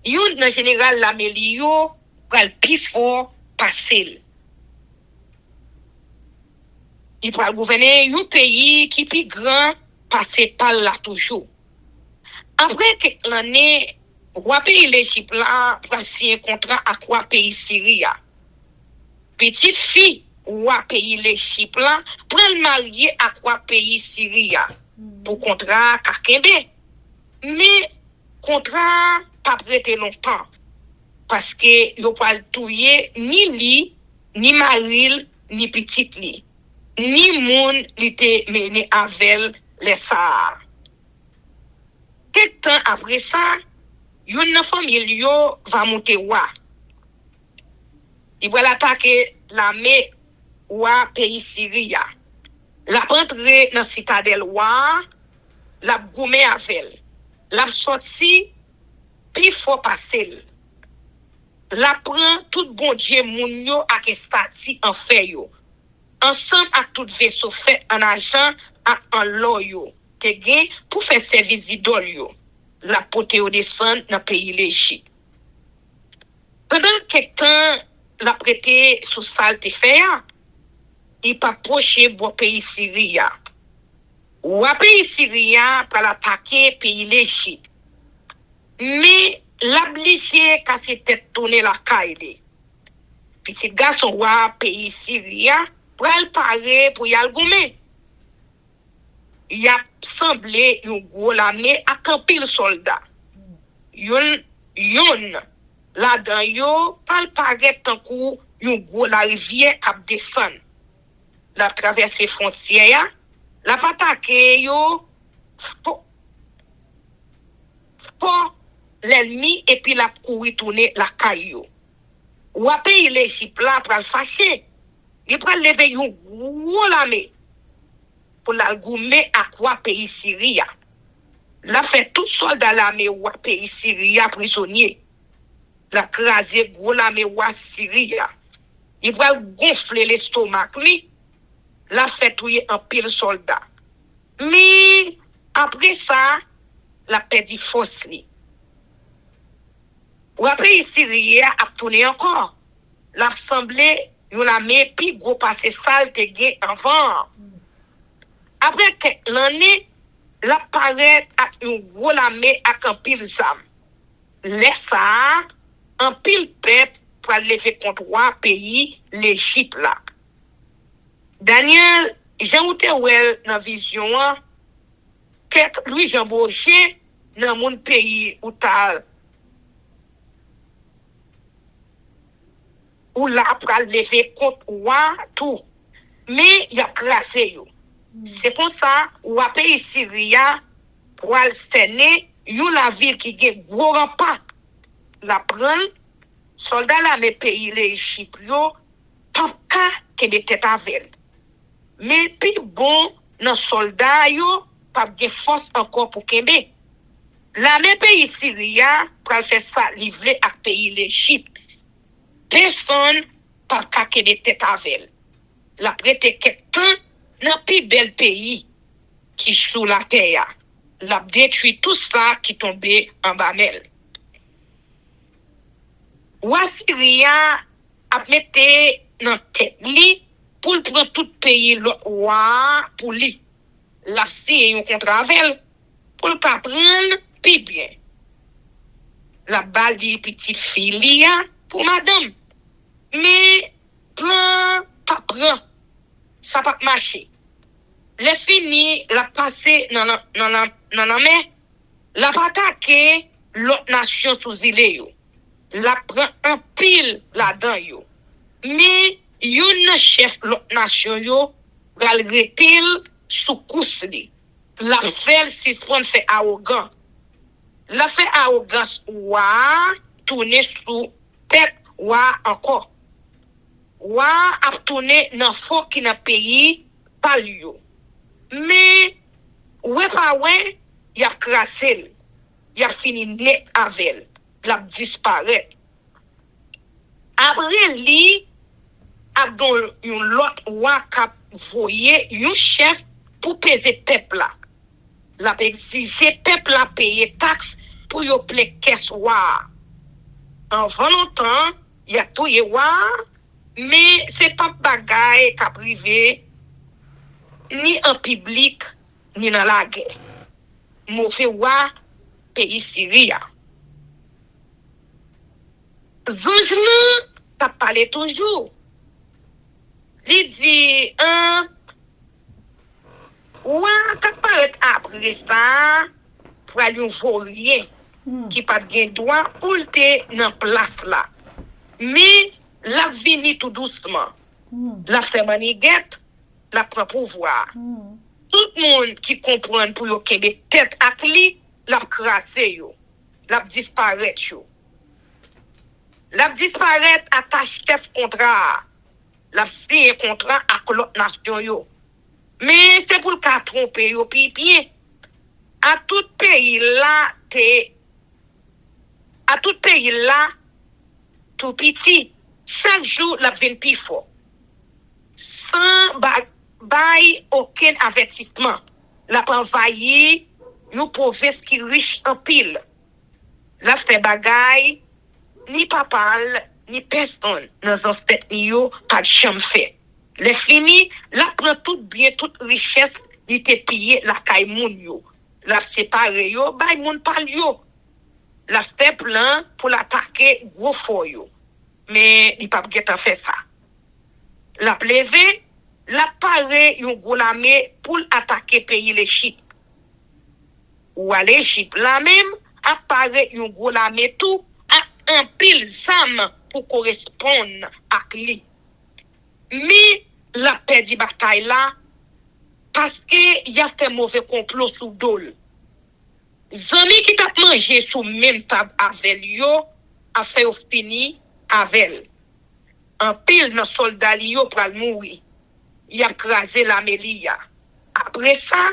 S2: yon en général la melio pral plus fort passer. Il pral gouverner un pays qui plus grand passer par là toujours. Après quelques années, roi pays l'Égypte là pral signer un contrat avec roi pays Syrie. Petite fille roi pays l'Égypte là pral marier avec roi pays Syrie pour contrat kakembe. Mais contrat pas prêté longtemps parce que yo pas touyer ni li ni maril ni petite li ni moun li te mené avec les ça. Quelque temps après ça, une famille yo va monter roi. Il va attaquer l'armée roi pays Syrie. La rentrer dans citadelle roi, la goumer avec. La sorti plus fort passer. La prend tout bon Dieu moun yo ak estati en fait yo. Ensemble avec tout vaisseau fait en argent ak en l'or yo. Te gen pour faire service d'idole yo. La pote yo descend dans pays l'Égypte. Pendant quelque temps, la prêté sous salle te fait il pas proche bon pays Syrie. Ou a pays Syrie pour l'attaquer pays l'Égypte. Mais l'obligé qu'à se tête tourner la caille. Petit garçon roi pays Syrie pour le parer pour y aller goumer. Il a semblé un gros l'armée à camper le soldat. Yon là-dedans yo pas le parer tant coup un gros la rivière a descend. La traverser frontière, la attaquer yo pour l'ennemi et puis la courir tourner la caillou. Ou a pays l'Égypte là pour le fâcher. Il prend lever un gros l'armée pour la goumer à quoi pays Syrie. La fait tout soldat l'armée ou pays Syrie prisonnier. la crasé gros l'armée wa Syria. Il va gonfler l'estomac li, la fait tuer un pile soldat. Mais après ça, la perdu force li. Ou après Syria a tourné encore. L'assemblée yon l'armée pi gros passé sale te gen avant. Après quelques années, la paraît à une gros l'armée avec un pile zam. Laisse ça, un pile peuple pour lever contre trois pays, l'Égypte là. Daniel, Jean Outerwell dans vision, que Louis Jean Bourget dans mon pays où t'as ou là pour lever contre roi tout. Mais il y a classé yo. C'est comme ça ou à pays Syria pour al séné yon la ville qui gen gros rempart la prendre soldat là mais pays l'Égypte yo pas ka de tête avec. Mais puis bon dans soldat yo pas gen force encore pour kembe. La même pays Syria pour faire ça livrer à pays l'Égypte. Personne pas ka de tête avec. La prête quelqu'un dans plus bel pays qui sous la terre. La détruit tout ça qui tombait en bas mel. Ou Syria a mette dans tête li pour prendre tout pays l'autre roi pour lui. La si un contrat avec pour pas prendre puis bien. La balle dit petite fille pour madame. Mais plan pas prend. Ça pas marcher. Les fini la passer dans la mer, la pas attaquer l'autre nation sous île yo. La prend un pile là-dedans yo. Mais yon chef l'autre nation yo pral retil sous cousse li. La fait si prend fait arrogant. La fait arrogance wa tourner sous tête wa encore. Wa a tourné dans fond qui n'a pays pas yo. Mais ouais pas ouais, y a crassé. Y a fini net avec. La disparaît. Après li a don yon lot wa k'ap voye yon chef pour peser peuple là. La exiger peuple la payer taxe pour yo ple caisse wa. En longtemps, y a tout y wa. Mais c'est pas bagaille qu'a privé ni en public ni dans la guerre. Mauvais wa pays Syria. Zanjlan t'a parlé toujours. Il dit wa t'a parlé après ça pour aller voler qui pas de droit pour te dans place là. Mais la vini tout doucement. La fait maniguette, la prend pouvoir. Tout le monde qui comprend pour yo que des têtes ak li, la crasé yo. La disparaît yo. La disparaît à ta chef contrat. La signé contrat avec l'autre nation yo. Mais c'est pour le cas tromper yo pipier. À tout pays là tout petit. Chaque jour, la vient plus fort. Sans bail aucun avertissement. La envahi une province qui riche en pile. La fait bagay, ni papal, ni personne dans un tête yo, pas de chambre fait. Les fini, la prend tout bien, toute richesse, il te pillé la caille moun yo. La séparé yo, bay moun pal yo. La fait plan pour l'attaquer gros fort yo. Mais il pas get fait ça. La pleve, la pare yon gros l'armée pour attaquer pays l'Égypte. Ou à l'Égypte la même apparaît yon gros l'armée tout à un pile zam pour correspondre à lui. Mais la perdu bataille là parce que y a fait mauvais complot sous dol. Zami qui t'a mangé sous même table avec yo a fait fini avec. En pile dans soldat yo pral mourir. Y a crasé la Mélia. Après ça,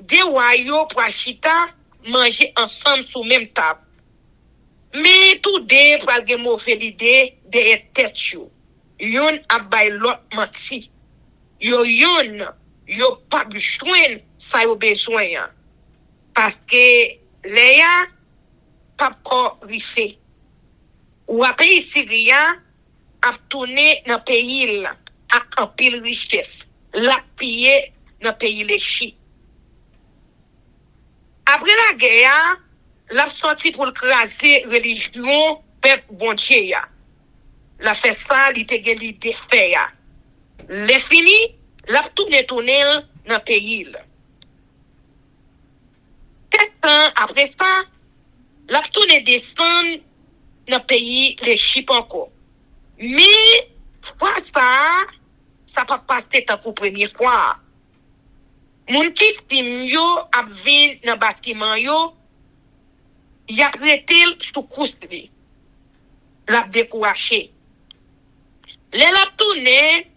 S2: des royaux pour chita manger ensemble sous même table. Mais tout de pral gen mauvais l'idée de tête yo. Yon a bay l'autre menti. Yon pas besoin ça yo besoin. Parce que Léa pas encore rife. Ou a pays syrien a tourné dans pays là ak en pile richesse. La pillé dans pays les chi. Après la guerre, l'a sorti pour craser religion peuple bon Dieu ya. La fait ça, il te gen l'idée fait ya. Les fini, l'a tourné dans pays là. Quelques temps après ça, l'a tourné descendre dans pays les chip encore. Mais fois ça pas passé tant pour première fois. Moun ki tim yo ap vin nan bâtiment yo, y a prêté sous coust li. L'a découraché. Le la tourné,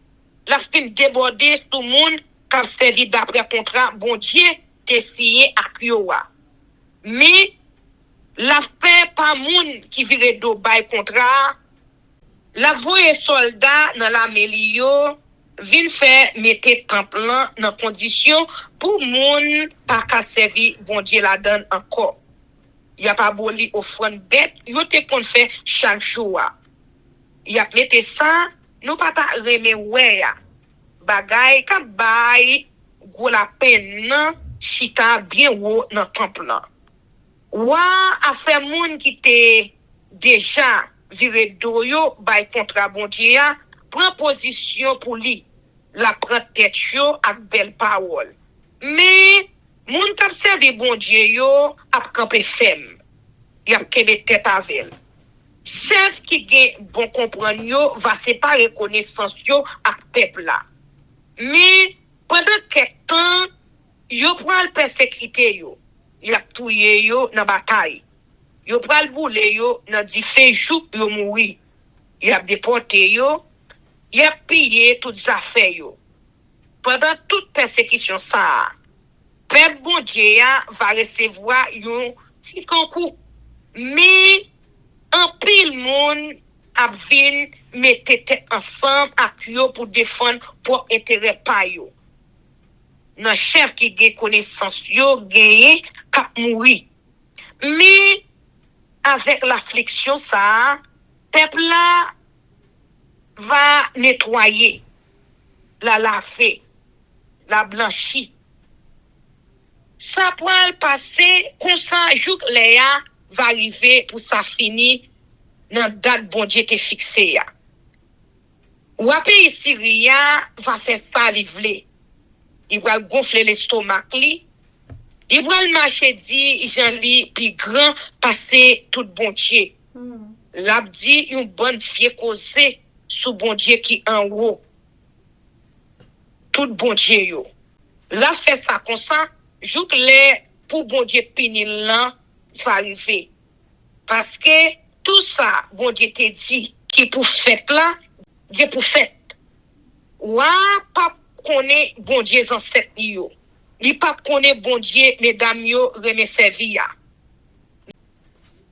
S2: la fin débordé sous moun k'ap servi d'après contrat bon Dieu te signé ak yo wa. Mais la fait pas moun qui vire do bay contrat, la voye soldat dans la melio vin faire mette temple dans condition pour moun pas ka servi bon Dieu la donne encore. Y a pas boli offrande bête, yo te kon fait chaque jour. Y a mette ça, nous pas ta reme ouais ya. Bagay ka bay go la peine chita bien haut dans temple là. Wa a fait moun qui te déjà viré do yo bay contrat bon Dieu ya, prend position pour lui. La prend tête yo ak belle parole. Mais moun k'ap servi bon Dieu yo ap camper ferme. Y ap kebe tête avec. Chef qui gen bon comprendre yo va séparer connaissance yo ak peuple là. Mais pendant quelque temps yo prend le persécuter yo. Y ap touye yo dans bataille. Yo pral boule yo dans 10 jours yo mouri. Y ap déporté yo. Y a pillé toutes affaires yo. Pendant toute persécution ça, peuple bon Dieu va recevoir yon petit concours. Mais en pile monde a vinn mette tête ensemble ak yo pour défendre pour intérêt pa yo. Nan chef qui gen connaissance yo gagné k'ap mouri. Mais avec l'affliction ça, peuple là va nettoyer, la laver, la blanchir. Ça pourra le passer comme ça, jour Léa va arriver pour ça finir dans date bon Dieu te fixé ya. Ou pays Syria va faire ça livrer. Il va gonfler l'estomac li. Il va le marcher dit Jean li plus grand passer tout bon Dieu. L'a dit une bonne fille causée sous bon Dieu qui en haut. Tout bon Dieu yo. La fait ça comme ça, jouk les pour bon Dieu pinil là va arriver. Parce que tout ça, bon Dieu te dit qui pour fait là, Dieu pour fait. Ou pas connaît bon Dieu ancêtre yo. Li pas connaît bon Dieu mesdames yo remet servi ya.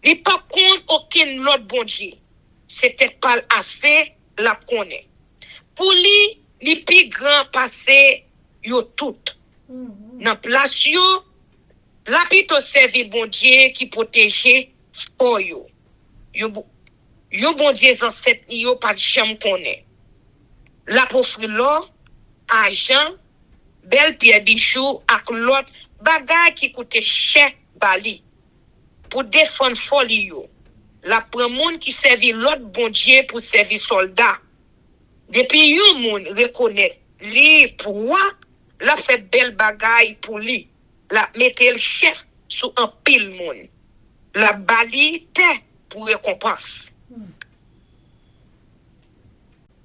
S2: Li pas connaît aucun autre bon Dieu. C'était pas assez la connaît. Pour lui, li plus grand passé yo tout. Dans place yo, la pito servi bon Dieu qui protéger pour yo. Yo bon Dieu ancêtre yo pas jamais connaît. La profri l'or, argent, belle pierre bijoux ak l'autre bagay qui coûte cher bali pour défendre folie yo. La prend monde qui servi l'autre bon Dieu pour servir soldat. Depuis yon moun reconnaît li pour la fait belle bagay pour lui. La mette le chef sous un pile moun. La bali te pour récompense.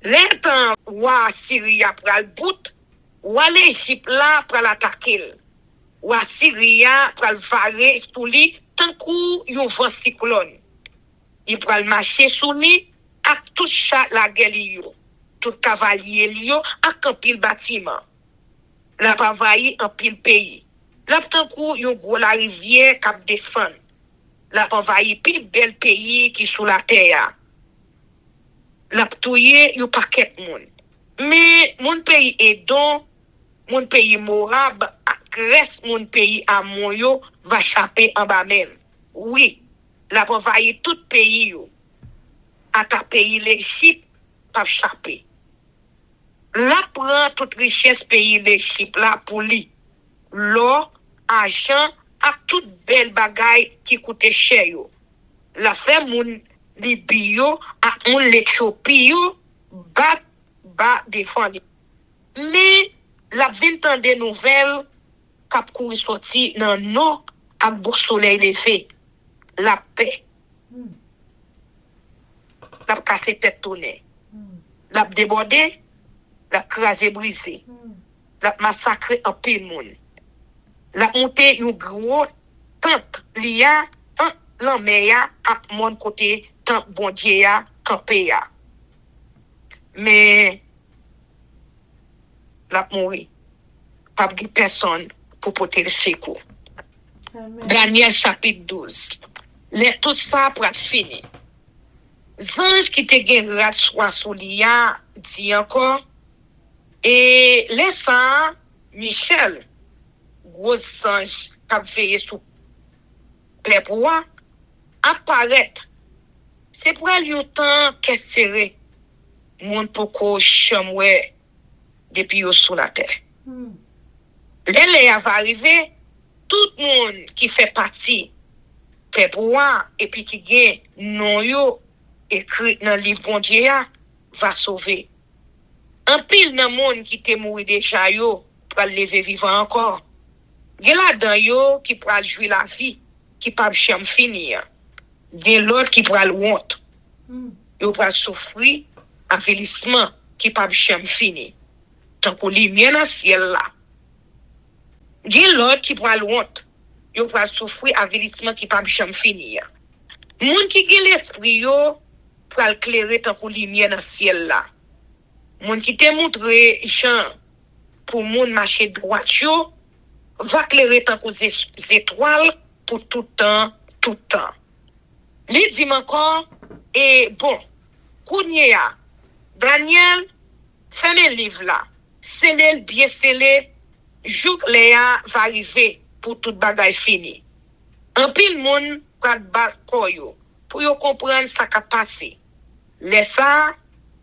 S2: L'instant wa Syria pral bout, wa l'Égypte là pral attaquer. Wa Syria pral vare sous li tant kou yon vent cyclone. Il pral marcher sous li ak tout chat la gueule yo. Tout cavalier yo ak un pile bâtiment. La pa vayi en pile pays. La tant kou yon gros la rivière k'ap descend. la envahi plus bel pays qui sous la terre. La touye yo paquet moun. Mais mon pays est don, mon pays Morab, Grèce, mon pays Amon yo va chaper en bas même. Oui, la envahi tout pays yo. À ta pays l'Égypte pas chaper. La prend toute richesse pays l'Égypte là pour lui. L'or, argent, à toute belle bagaille qui coûte cher yo. La fait moun Libye yo, à moun l'Éthiopie yo, bat défendre. Mais la 20 ans de nouvelles k'ap kouri sorti nan non ak beau soleil levé. La paix. La cassé tête tourné. La débordé, la crasé brisé. La massacré en pile moun. La monté yon gros tente liya en l'enmeya ak mon côté tant bon Dieu ya campé ya. Mais la mourir. Pas de personne pour porter le secours. Daniel chapitre 12. Tout ça pour être fini. Zange qui te gen rat soit sous lia dit encore et laissant Michel gros ange qui veillé sous peuple apparaître. C'est pour lui autant qu'est serré mon poko chamwe depuis sous la terre. L'élève va arriver, tout le monde qui fait partie peuple et puis qui gagne non yo écrit dans le livre bon Dieu va sauver. Un pile dans monde qui te mouru déjà yo pour lever vivant encore. Gen la dan yo qui pour jouer la vie qui pas jamais finir. Gen l'autre qui pour honte. Yo pour souffrir avilissement qui pas jamais finir. Tant qu'on lumière dans ciel là. Gen l'autre qui pour honte. Yo pour souffrir avilissement qui pas jamais finir. Moun qui gen l'esprit yo pour éclairer tant qu'on lumière dans ciel là. Moun qui te montre Jean pour moun marcher droit yo va éclairer tant qu'on étoiles pour tout temps. Li dit encore et bon, kounye a Daniel ferme le livre là. Scellé bien scellé, jouk Léa va arriver pour toute bagaille fini. Un pile moun pral bat koyo pour yo comprendre ça qui passé. Laisse ça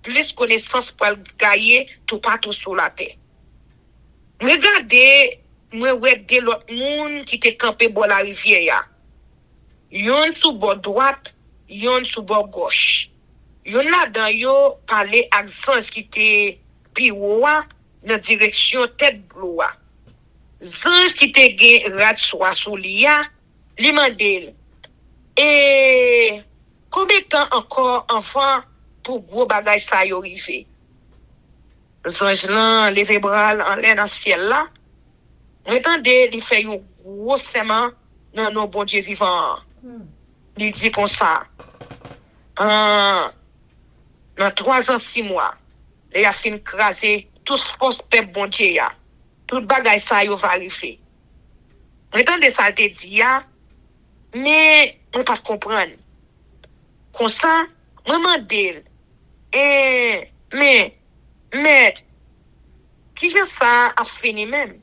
S2: plus connaissance pour gagner tout partout sur la terre. Regardez, moi ouais de l'autre monde qui te campé bois la rivière ya. Yon sous bord droite, yon sous bord gauche. Yon là dans yo parler ak zange qui te piwa dans direction tête bloa. Zange qui te gen rat soit sous lia, li mandel. Et combien de temps encore avant pour gros bagay sa yo rive? Zange lan levé bras en l'air dans ciel là. Entendez, il fait un gros serment dans nos bon Dieu vivant. Il dit comme ça. Dans 3 ans, 6 mois, il a fin craser tout force peuple bon Dieu ya. Tout bagay ça yo va arriver. Entendez ça te dit ya, mais on pas comprendre. Comme ça, moi mandel. Mais qui fait ça a fini même?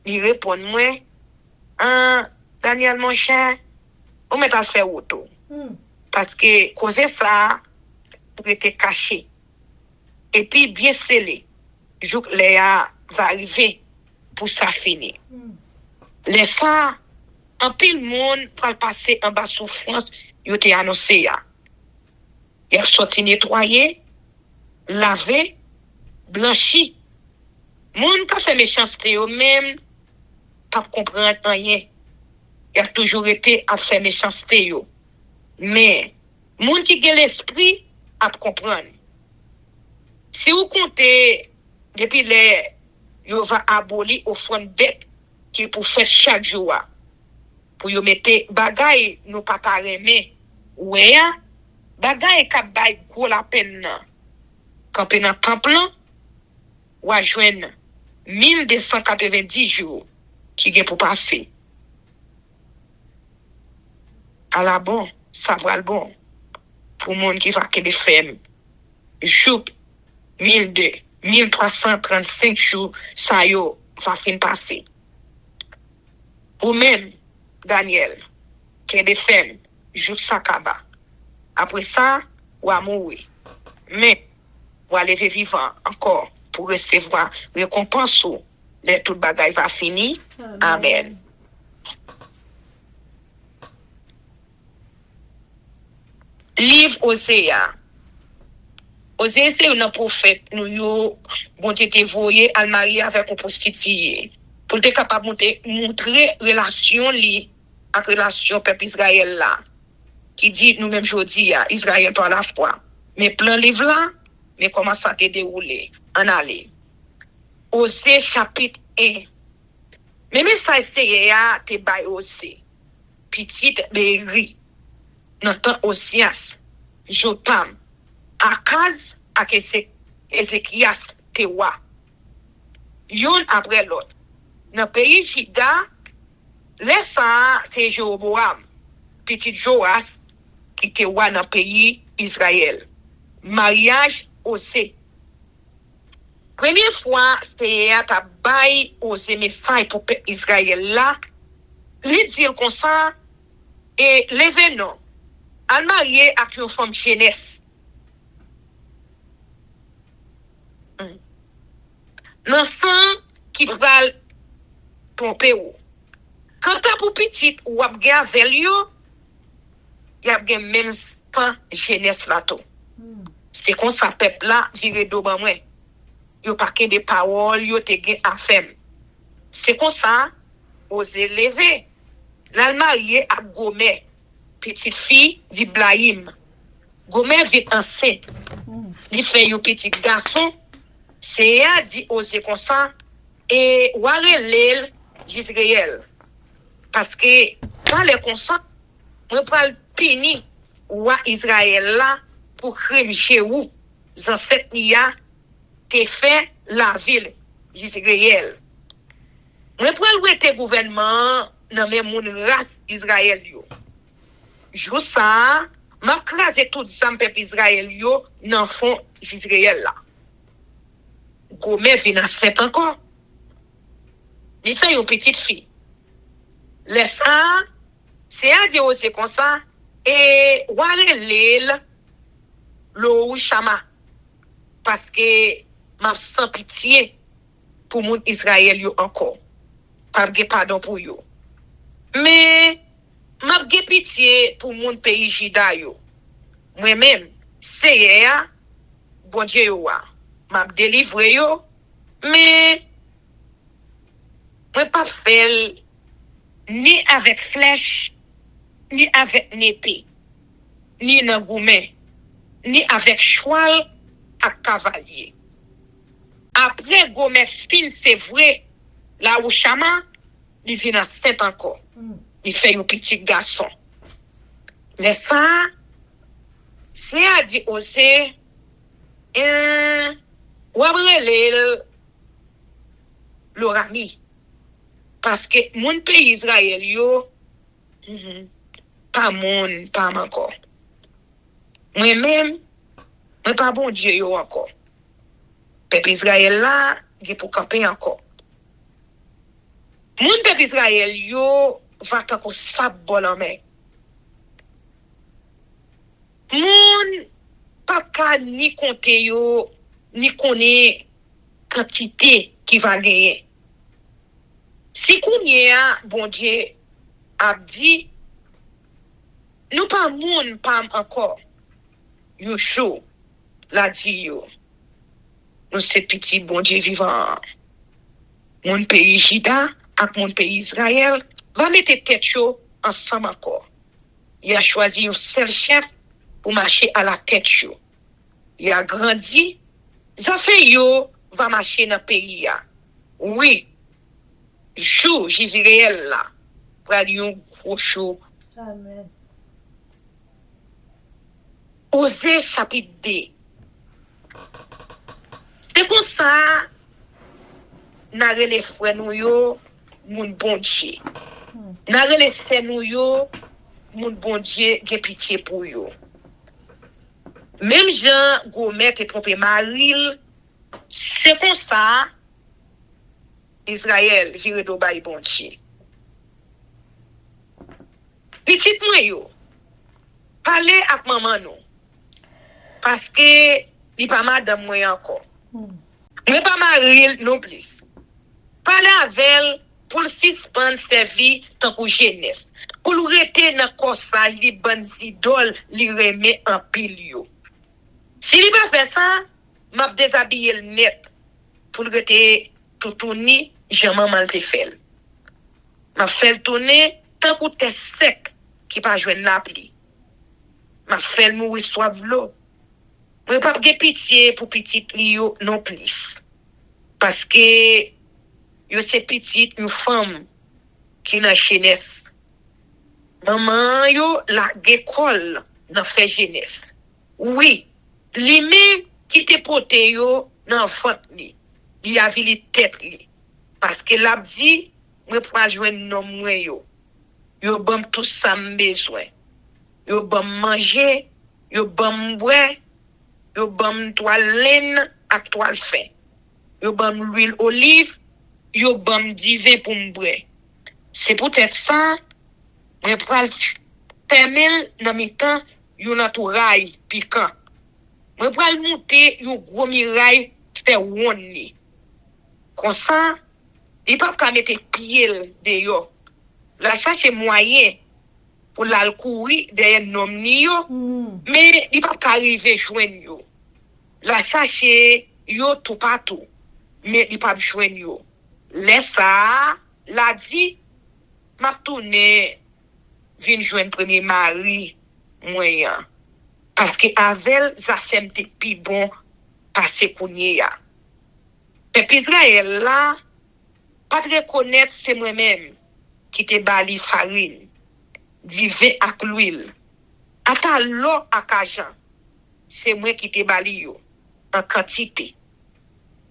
S2: Il répond moi, Daniel mon cher, on met à faire auto. Parce que cause ça pour être caché. Et puis bien scellé. Jour Léa va arriver pour ça finir. Laisse ça en pile monde pour passer en bas souffrance, yo te annoncé ya. Il a sorti nettoyer, laver, blanchi. Moun ka fait méchanceté yo même pas comprendre rien. Il a toujours été à faire méchanceté yo. Mais moun qui gen l'esprit à comprendre. Si vous comptez depuis les yo va abolir offrande bête qui pour faire chaque jour pour yo mettre bagay nous pas ta remet ouais bagay ka bay gros la peine camper dans temple ou a joindre 1290 jours qui gen pour passer. à la bon, ça va le bon. Pour monde qui va que des femmes. Jour 1002, 1335 jours, ça yo va fin passer. Ou même, Daniel, qui des femmes, jour sakaba. Après ça, ou à mourir. Mais, ou à lever vivant encore pour recevoir récompense ou les tout bagaille va finir. Amen. Livre Osée. Osée, c'est un prophète, nous yo, bon te voyé al marié avec un prostitué. Pour te capable de montrer relation li, avec relation peuple Israël là. Qui dit, nous-mêmes, aujourd'hui, Israël par la foi. Mais plein livre là, mais comment ça te déroulé? En aller. Osée chapitre 1. Mais ça, c'est te bail aussi. Petite Béri. Notre Osias, Jotam, Akaz, ak Ézéchias, Tewa. Yon après l'autre. Dans le pays Juda, laissant te Jéroboam, petit Joas, qui te wa dans le pays Israël. Mariage Osée. Première fois, c'est ta bail Osée message pour Israël là. Li dit comme ça, et l'événement, al marié avec une femme jeunesse. Dans sang qui va tromper ou. Quand t'as pour petite ou ap gen avec yo, y a gen même temps jeunesse là tout. C'est comme ça peuple là vire do ban moi. Yo pa ken de paroles, yo te gen afem. C'est comme ça Osée lever. L'al marié à Gomé, petite fille d'Ibrahim. Gomé vit enceinte. Il fait un petit garçon. C'est a dit Osée comme ça. Et ouare l'el d'Israël. Parce que dans les consents, on parle pini ou Israël là pour crime chez où. Ancêtres nia te fait la ville d'Israël. On parle où était gouvernement dans même mon race Israël yo. Jou ça, m'a crasé tout ça peuple Israël yo dans fond Israël là. Gomé vient enceinte encore. Il fait une petite fille. Laisse ça, c'est à dire aussi comme ça et wale l'île l'eau chama parce que m'a sans pitié pour mon Israël yo encore. Pas de pardon pour yo. Mais m'a gen pitié pour mon pays Juda yo. Moi-même, c'est bon Dieu yo m'a délivré yo, mais moi pas fait ni avec flèche, ni avec épée, ni nan goumé, ni avec cheval à cavalier. Après goumé fin c'est vrai, là où chama, il vient enceinte encore. Il fait un petit garçon. Mais ça, c'est à dire aussi, ou après l'orami. Parce que mon pays Israël, yo, pas encore. Moi-même, moi pas bon Dieu yo encore. Peuple Israël là, il pour camper encore. Mon peuple Israël, yo, va tako sab bon en main. Mon pas ni compter yo, ni connaît quantité qui va gagner. Si kounye a, bon Dieu, a dit, nous pas moun pam encore. Yo chaud, la dit yo. Nous c'est petit bon Dieu vivant. Mon pays Juda, avec mon pays Israël, va mettre tête chaud ensemble encore. Il a choisi un seul chef pour marcher à la tête chaud. Il a grandi, ça fait yo va marcher dans le pays. Oui. Jour Israël là, pour aller un gros show.
S1: Amen.
S2: Osée chapitre 2. C'est comme ça, n'a les frères nous yo, moun bon Dieu. N'a les frères nous yo, moun bon Dieu gen pitié pour yo. Même Jean Gomet te trompé Maril, c'est comme ça Israël vire do bay bon Dieu. Petite moi yo, parler avec maman non. Parce que il pas madame moi encore. Moi pas Maril non plus. Parler avec elle pour le suspendre servi tant que jeunesse. Pour le rester dans corsa li ban idole li remet en pile yo. Si li pas fait ça, m'a déshabillé le net pour le rester tout tourner, j'en maman te fait. M'a fait le tourner tant que t'es sec qui pas joindre la pli. M'a fait le mourir soif l'eau. Moi pas de pitié pour petite li yo non plus. Parce que yo c'est petite une femme qui n'a jeunesse. Maman yo la l'école n'a fait jeunesse. Oui, li même qui te pote yo nan fante li. Li a vi li tête li. Parce que l'a dit moi pour joindre nom moi yo. Yo bam tout ça besoin. Yo bam manger, yo bam boire, yo bam toile laine ak toile fin. Yo bam l'huile olive, yo bam divin pour m'boire. C'est peut-être ça moi pral permet dans mi temps yon entourage piquant. Moi pral monter yon gros mirail fait won li. Comme ça, il pas ka mettre pied de yo. La chercher moyen pour la courir derrière nom ni yo, mais il pas ka arriver joindre yo. La chercher yo tout partout, mais il pas joindre yo. Laisse ça, la dit m'a tourner vinn joindre premier mari moyen parce que avec ça fait te pi bon passer kounye ya. Peuple Israël là pas de reconnaître c'est moi-même qui te bali farine, divin ak l'huile. Ata l'eau ak argent, c'est moi qui te bali yo en quantité.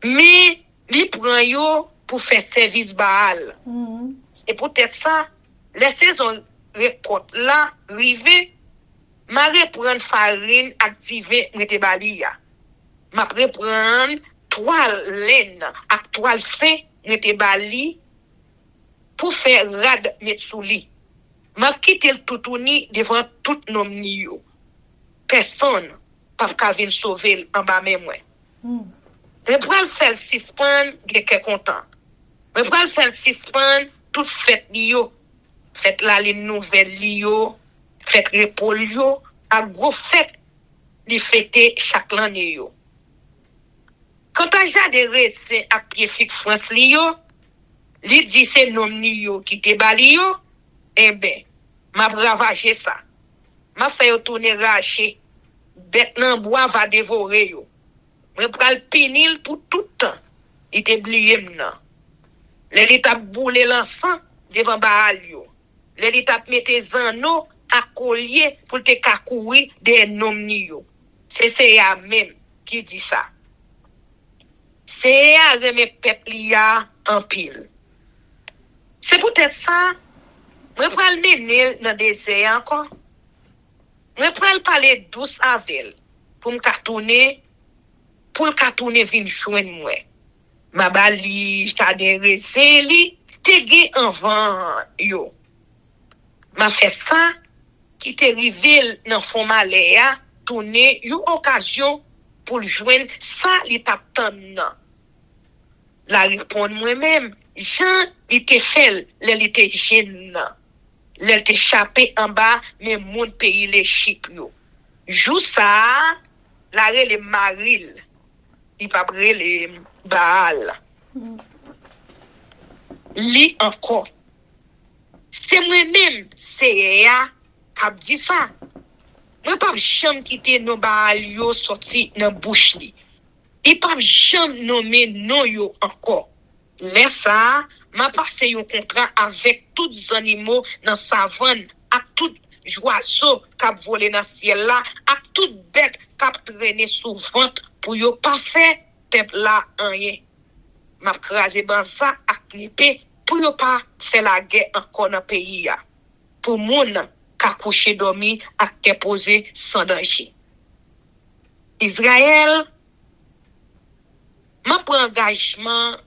S2: Mais li prend yo pour faire service Baal. C'est peut-être ça, les saisons récolte là, rive, ma reprendre farine activer mette bali ya. Ma reprendre toile laine ak toile fin mette bali pour faire rad met sous li. M'a quitté le toutouni devant tout nom ni yo. Personne pas ka vinn sauver en bas même moi. Me pral faire suspend quelqu'un content. Me pral faire suspend tout fête li yo. Fête la li nouvelle li yo, fête repos yo, a gros fête li fêter chaque l'année yo. Quand a jade rese a pied fik France li yo, li dit c'est nom ni yo qui te bali yo, eh ben, m'a ravager ça. M'a fait yo tourner raché, bête nan bois va dévorer yo. Me pral pinil pour tout temps. Il te blié m'nan. Les t'a boule l'encens devant Baal yo. Les t'a mette zano à collier pour te kakourir des nom ni yo. C'est ya même qui dit ça. C'est ya remet peuple ya en pile. C'est peut-être ça. Moi pral mener dans désert encore. Moi pral parler douce avec elle pour me cartonner pour le cartonner vinn joindre moi. Ma bali jardin raisin li te gen en vent yo. M'a fait ça qui te rivel dans fond malaya tourner une occasion pour le joindre ça li tap tan nan. La répondre moi-même Jean il te fait il te jeune il te échappé en bas mais mon pays les chip yo. Jou ça la le maril il pas les Baal. Li encore. C'est moi-même, c'est ya, qui dit ça. Moi pas jamais quitter nos Baal yo sorti dans bouche li. Il pas jamais nommer non yo encore. Laisse ça, m'a passé un contrat avec tous les animaux dans savane, avec tout oiseau qui volé dans ciel là, avec toute bête qui traîné sous ventre pour yo pas faire peuple là rien. M'a crasé ban ça ak nipe pour yo pas faire la guerre encore dans pays ya. Pour moun ka coucher dormi ak te posé sans danger. Israël, m'a pris engagement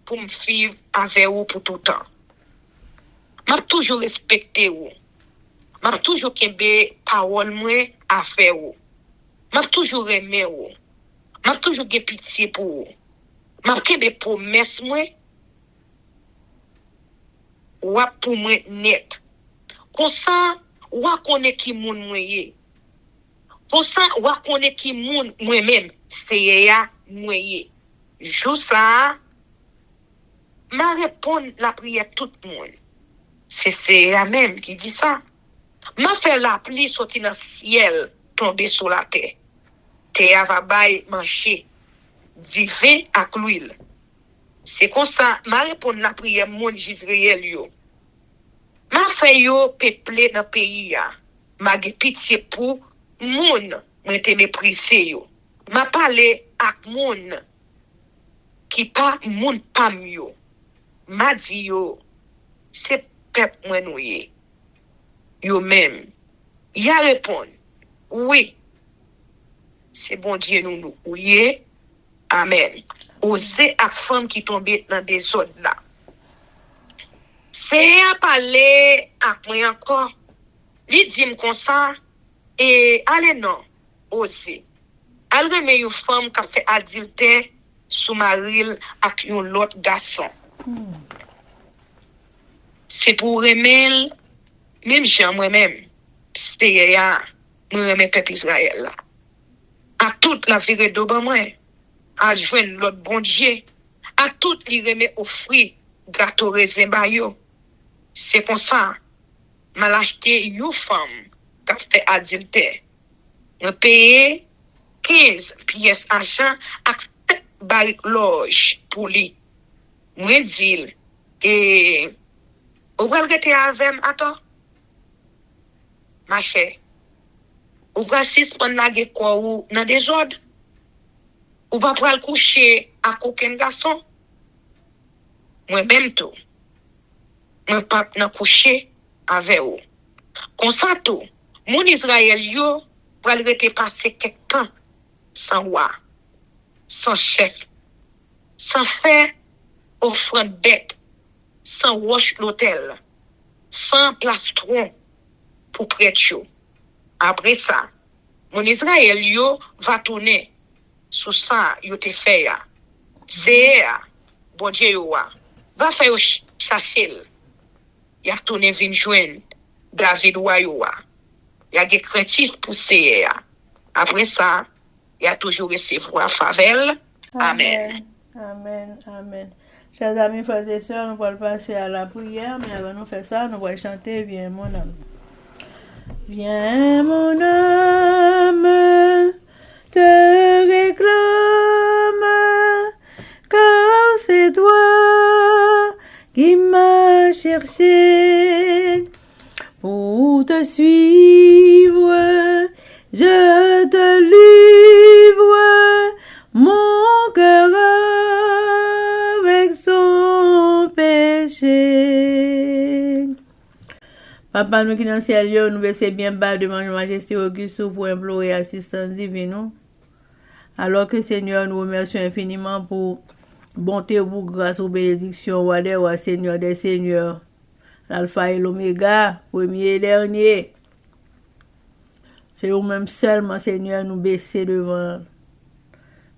S2: pour me vivre avec vous pour tout le temps. M'a toujours respecté vous. M'a toujours kembe parole moi à faire vous. M'a toujours aimé vous. M'a toujours gen pitié pour vous. M'a kembe promesse moi ou pour moi net. Comme ça, ou connaît qui moun moi yé. Comme ça, ou connaît qui moun moi même, c'est ya moi yé. Jou ça, m'a répondre la prière tout le monde. C'est ya même qui dit ça. M'a fait la pluie sortir dans le ciel, tomber sur la terre. Terre va bailler manger, divin avec l'huile. C'est comme ça, m'a répondre la prière moun Israël yo. M'a fait yo peuplé dans pays ya. M'a ge pitié pour moun m'a te méprisé yo. M'a parlé ak moun qui pas moun pam yo. M'a dit yo c'est peuple moi nou ye. Yo même. Y a répondre. Oui. C'est bon Dieu nous ouye. Amen. Osez ak femme qui tombe dans des autres là. C'est à parler ak moi encore. Li dit m comme ça et allez non. Osez. Al reme yon femme qui fait adultère sous maril ak yon l'autre garçon. C'est pour remer même Jean moi-même. C'était ya moi remer peuple Israël là. À toute la vérité de moi. À joindre l'autre bon Dieu. À tout li remet offrir gâteau raisin ba yo. C'est comme ça. M'a acheté une femme qui a fait adultère. Je paye 15 pièces d'argent avec 7 barriques loge pour lui. Moi dis et ou va rester avec moi attends. Ma chère. Ou va suspendre la guerre quoi ou dans des ordres. Ou va pas le coucher à aucun garçon. Moi même tout. Moi pas na coucher avec vous. Comme ça tout, mon Israël yo va rester passer quelque temps sans roi, sans chef, sans faire offrande bête, sans roche l'hôtel, sans plastron pour prêtre. Après ça, mon Israël yo va tourner sous ça yo te fait ya. C'est bon Dieu yo va faire chasser. Y a tourné vin joindre David Wayoua. Y a des créatifs poussés. Après ça, y a toujours recevoir favelle. Amen.
S1: Amen. Amen. Chers amis, frères et sœurs, nous allons passer à la prière, mais avant de faire ça, nous allons chanter Viens mon âme. Viens mon âme, te réclame, car c'est toi qui m'as cherché. Pour te suivre, je te livre mon cœur avec son péché. Papa, nous qui dans le ciel, nous baissons bien bas devant nos majestés augustes pour implorer assistance divine. Alors que Seigneur, nous remercions infiniment pour bonté, pour grâce, aux bénédictions, roi des rois, Seigneur des seigneurs. L'alpha et l'oméga, premier et dernier. C'est vous-même seulement, Seigneur, nous baisser devant.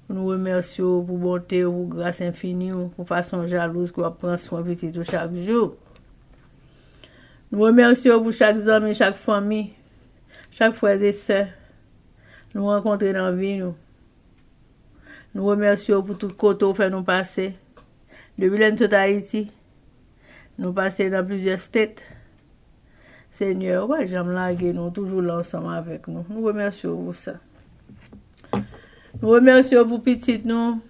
S1: Nous remercions pour bonté, pour grâce infinie, pour façon jalouse qu'on prend soin de petit chaque jour. Nous remercions pour chaque homme et chaque famille, chaque frère et sœur. Nous rencontrer dans la vie, nous. Nous remercions pour tout côté où fait nous passer. Depuis l'Inde Haïti. Nous passons dans plusieurs states. Seigneur, ouais, j'aime laguer nous, toujours là ensemble avec nous. Nous remercions pour ça. Nous remercions pour petite nous,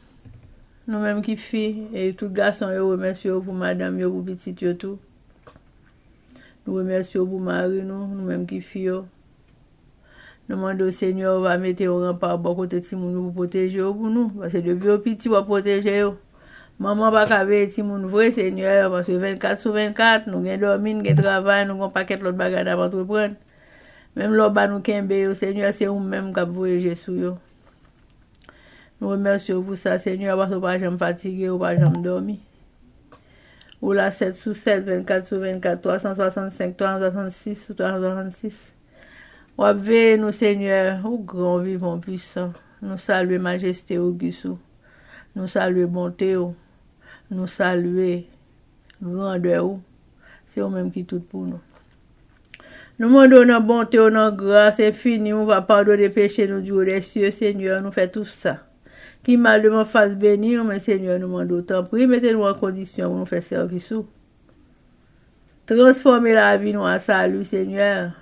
S1: nous-mêmes qui filles, et tout garçon, nous remercions pour madame, nous pour petite tout. Nous remercions pour Marie, nous-mêmes qui filles. Nous demandons au Seigneur, va mettre au rempart, bon côté de nous pour protéger pour nous. Parce que depuis au petit, va protéger. Maman pas cavé ti moun vrai Seigneur parce que 24 sur 24 nous gen dormi, nous gen travail, nous gon paquet l'autre bagage à entreprendre. Même l'autre ba nous kembe yo Seigneur c'est ou même qui voyager sur yo. Nous remercions pour ça Seigneur parce que pas jamais fatigué ou pas jamais dormi. Ou la 7 sur 7, 24 sur 24, 365, 366, 366. Ou veille nous Seigneur, ou grand vivant puissant. Nous saluer majesté auguste. Nous saluer bonté. Nous saluer grandeur. C'est vous-même qui tout pour nous. Nous demandons notre bonté, notre grâce infinie. On va pardonner les péchés nous du haut des cieux, Seigneur. Nous fait tout ça. Qui mal de mon face bénir, mais Seigneur, nous demandons autant. Prie, mettez-nous en condition pour nous faire service. Transformez la vie nous en salut, Seigneur.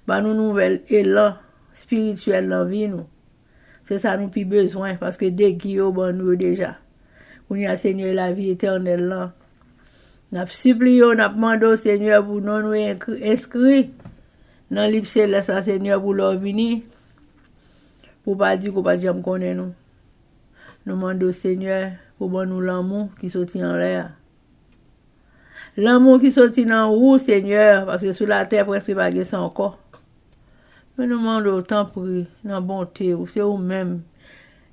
S1: Bah nous nouvelle élan spirituel dans vie nous. C'est ça nous plus besoin parce que dès qu'il y a bon nous déjà. On y a Seigneur la vie éternelle là. N'a supplié, n'a demandé au Seigneur pour nous inscrire dans le livre céleste Seigneur pour leur venir. Pour pas dire qu'on pas jamais connaît nous. Nous demandons au Seigneur pour nous l'amour qui sortit en l'air. L'amour qui sortit dans roue Seigneur parce que sur la terre presque pas de son corps. Mais nous demandons autant prix, dans bonté, c'est vous-même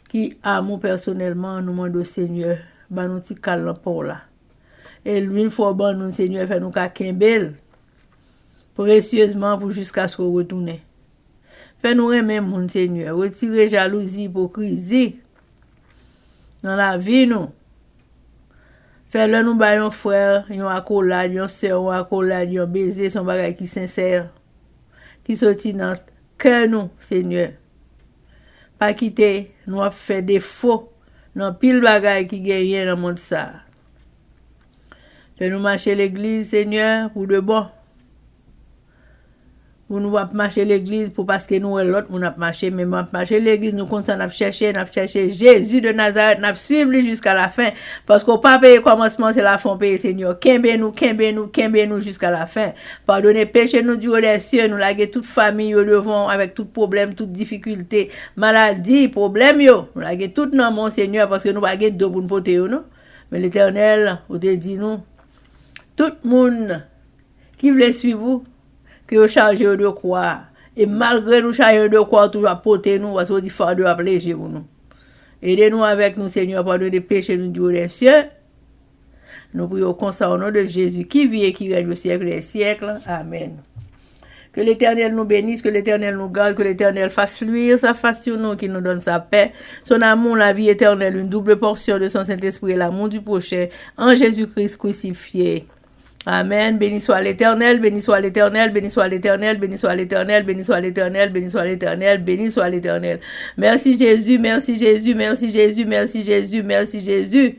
S1: qui amour personnellement, nous demandons au Seigneur, bah nous ti calme pour là. Et lui, il faut bon nous Seigneur faire nous kakembel précieusement pour jusqu'à ce qu'on retourne. Fais-nous aimer mon Seigneur, retirer jalousie, hypocrisie dans la vie nous. Fais-le nous ba yon frère, yon accolade, yon sœur, yon accolade, yon baiser, son bagay qui sincère, qui sorti dans cœur nous, Seigneur. Pas quitter, nous a fait défaut dans pile bagay qui gagne dans monde ça. Fais-nous marcher l'église, Seigneur, pour de bon. Pour nous marcher l'église pour parce que nous l'autre on a marché mais marcher l'église nous compte ça n'a chercher Jésus de Nazareth n'a suivre jusqu'à la fin parce qu'on pas payer commencement c'est la fin payer Seigneur kembe nous jusqu'à la fin pardonnez péché nous du haut des cieux nous laguer toute famille au devant avec tout problème toute difficulté maladie problème yo nous laguer tout dans mon Seigneur parce que nous pas gagner d'eau pour nous porter non mais l'Éternel vous te dit nous tout monde qui veut suivre vous que vous chargez de croire. Et malgré nous charger de croire, toujours porter nous, parce que vous fardeau à léger pour nous. Aidez-nous avec nous, Seigneur, pardonnez les péchés nous du haut des cieux. Nous prions comme ça au nom de Jésus, qui vit et qui règne au siècle des siècles. Amen. Que l'Éternel nous bénisse, que l'Éternel nous garde, que l'Éternel fasse luire sa face sur nous, qu'il nous donne sa paix, son amour, la vie éternelle, une double portion de son Saint-Esprit, l'amour du prochain, en Jésus-Christ crucifié. Amen. Béni soit l'Éternel, béni soit l'Éternel, béni soit l'Éternel, béni soit l'Éternel, béni soit l'Éternel, béni soit l'Éternel, béni soit l'Éternel. Merci Jésus, merci Jésus, merci Jésus, merci Jésus, merci Jésus,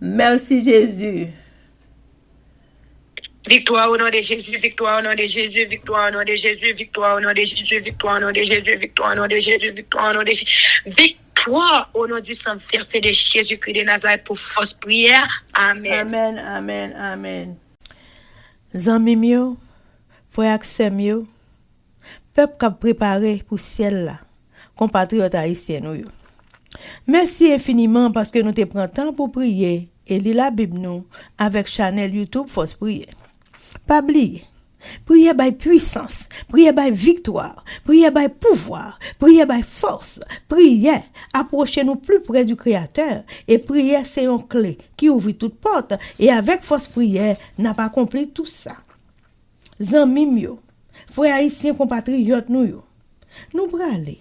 S1: merci Jésus.
S2: Victoire au nom de Jésus, victoire au nom de Jésus, victoire au nom de Jésus, victoire au nom de Jésus, victoire au nom de Jésus, victoire au nom de Jésus, victoire au nom de Jésus, victoire au nom du sang versé de Jésus-Christ de Nazareth pour force prière. Amen.
S1: Amen, amen, amen. Zanmi mio, frère ak sœur mio, peuple qui a préparé pour ciel là, compatriotes haïtiens nous yo. Merci infiniment parce que nous te prend temps pour prier et lire la Bible nous avec channel YouTube Force Prière. Pas oublier, prier by puissance, prier by victoire, prier by pouvoir, prier by force, prier, approchez-nous plus près du Créateur et prier c'est une clé qui ouvre toute porte et avec force prière n'a pas accompli tout ça. Zanmi mio, frères haïtiens compatriotes nous yo, nous braler,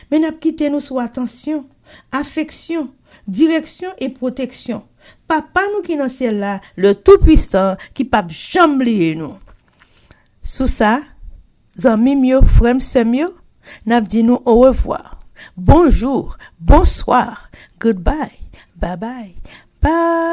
S1: mais n'a quitté nous sous attention, affection, direction et protection. Papa nous qui dans ciel là, le tout-puissant qui pas jamais oublier nous. Sous ça, zanmi mio, frère sœur mio, n'a dit nous au revoir. Bonjour, bonsoir, goodbye, bye bye, bye.